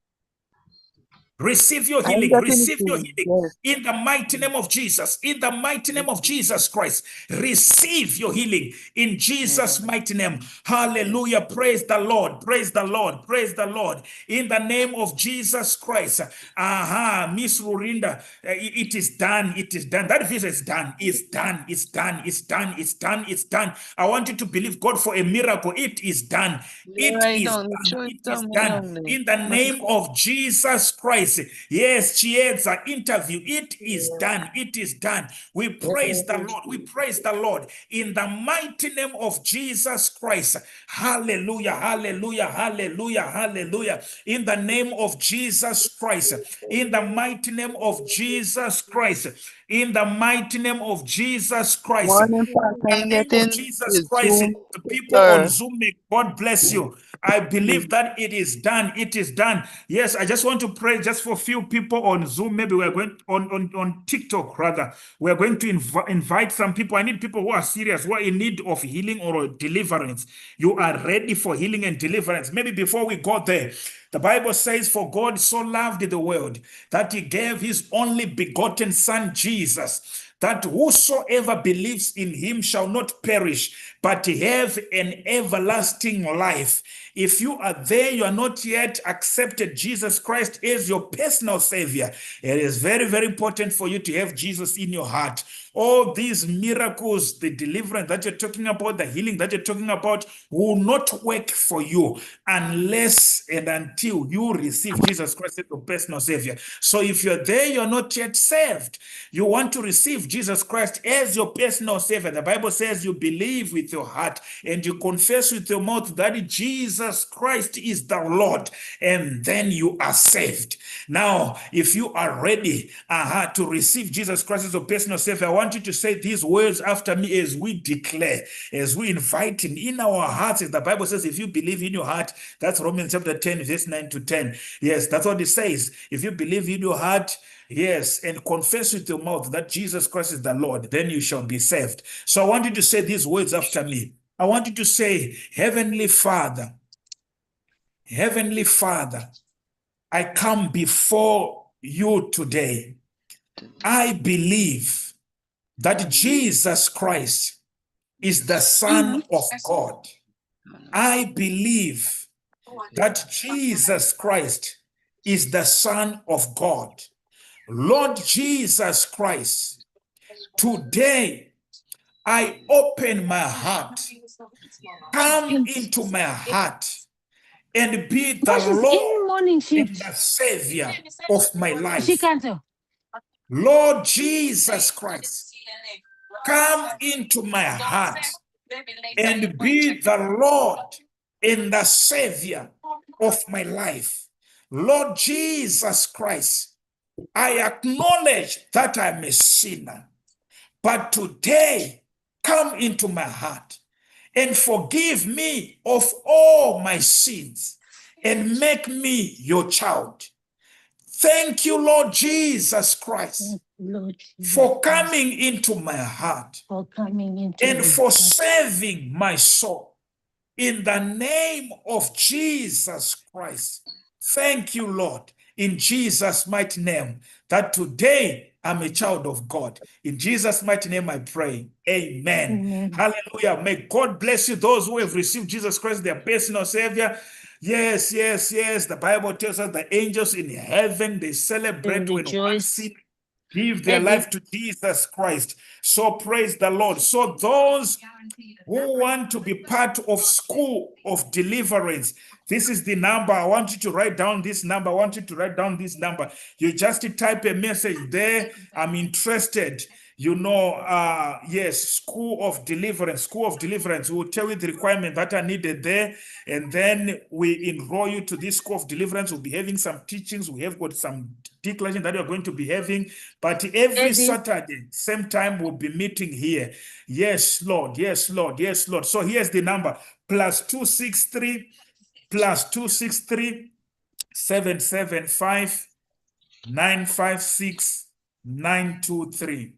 Receive your I ain't healing. getting the Receive your Zoom. healing. Yes. In the mighty name of Jesus. In the mighty name of Jesus Christ. Receive your healing. In Jesus' mighty name. Hallelujah. Praise the Lord. Praise the Lord. Praise the Lord. In the name of Jesus Christ. Miss Rurinda. It is done. It is done. That visa is done. It's done. It's done. It's done. It's done. It's done. I want you to believe God for a miracle. It is done. It is done. It is done. In the name of Jesus Christ. Yes, Chiedza interview. It is done. It is done. We praise the Lord. We praise the Lord. In the mighty name of Jesus Christ. Hallelujah. Hallelujah. Hallelujah. Hallelujah. In the name of Jesus Christ. In the mighty name of Jesus Christ. In the mighty name of Jesus Christ. Morning, Pastor. I In the ain't name of getting Jesus the Christ. Zoom. The people on Sir. Zoom, may God bless you. I believe that it is done. It is done. Yes, I just want to pray just for a few people on Zoom. Maybe we're going on TikTok, rather. We're going to invite some people. I need people who are serious, who are in need of healing or deliverance. You are ready for healing and deliverance. Maybe before we go there, the Bible says, for God so loved the world that he gave his only begotten Son, Jesus, that whosoever believes in him shall not perish, but have an everlasting life. If you are there, you are not yet accepted Jesus Christ as your personal Savior, it is very, very important for you to have Jesus in your heart. All these miracles, the deliverance that you're talking about, the healing that you're talking about, will not work for you unless and until you receive Jesus Christ as your personal Savior. So if you're there, you're not yet saved. You want to receive Jesus Christ as your personal Savior. The Bible says you believe with your heart and you confess with your mouth that Jesus Christ is the Lord, and then you are saved. Now, if you are ready to receive Jesus Christ as your personal Savior, I want you to say these words after me as we declare, as we invite him in our hearts. As the Bible says, if you believe in your heart, that's Romans chapter 10, verse 9 to 10. Yes, that's what it says. If you believe in your heart, yes, and confess with your mouth that Jesus Christ is the Lord, then you shall be saved. So I want you to say these words after me. I want you to say, Heavenly Father, Heavenly Father, I come before you today. I believe that Jesus Christ is the Son of God. I believe that Jesus Christ is the Son of God. Lord Jesus Christ, today I open my heart. Come into my heart and be the Lord and the Savior of my life. Lord Jesus Christ, come into my heart and be the Lord and the Savior of my life. Lord Jesus Christ, I acknowledge that I'm a sinner, but today come into my heart and forgive me of all my sins and make me your child. Thank you, Lord Jesus Christ, for coming into my heart and for saving my soul. In the name of Jesus Christ, thank you, Lord, in Jesus' mighty name, that today I'm a child of God. In Jesus' mighty name I pray. Amen. Hallelujah. May God bless you, those who have received Jesus Christ, their personal Savior. Yes, yes, yes. The Bible tells us the angels in heaven, they celebrate when one sinner give their life to Jesus Christ. So praise the Lord. So those who want to be part of school of deliverance, this is the number. I want you to write down this number. I want you to write down this number. You just type a message there. I'm interested. You know, yes, School of Deliverance. School of Deliverance. We'll tell you the requirements that are needed there. And then we enroll you to this School of Deliverance. We'll be having some teachings. We have got some declaration that you're going to be having. But every Saturday, same time, we'll be meeting here. Yes, Lord. Yes, Lord. Yes, Lord. So here's the number. +263 775 956 923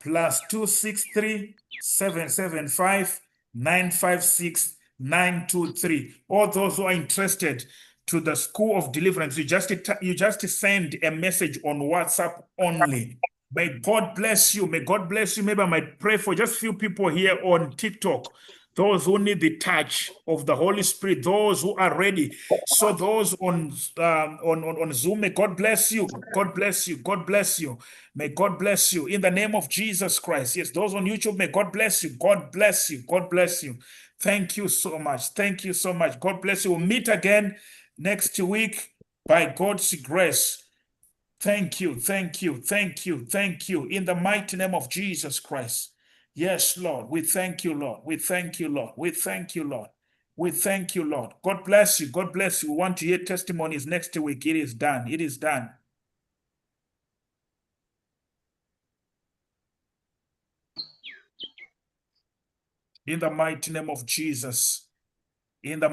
+263 775 956 923. All those who are interested to the School of Deliverance, you just send a message on WhatsApp only. May God bless you. May God bless you. Maybe I might pray for just a few people here on TikTok. Those who need the touch of the Holy Spirit, those who are ready. So those on Zoom, may God bless you. God bless you. God bless you. May God bless you in the name of Jesus Christ. Yes, those on YouTube, may God bless you. God bless you. God bless you. Thank you so much. Thank you so much. God bless you. We'll meet again next week by God's grace. Thank you. Thank you. Thank you. Thank you. In the mighty name of Jesus Christ. Yes, Lord. We thank you, Lord. We thank you, Lord. We thank you, Lord. We thank you, Lord. God bless you. God bless you. We want to hear testimonies next week. It is done. It is done. In the mighty name of Jesus. In the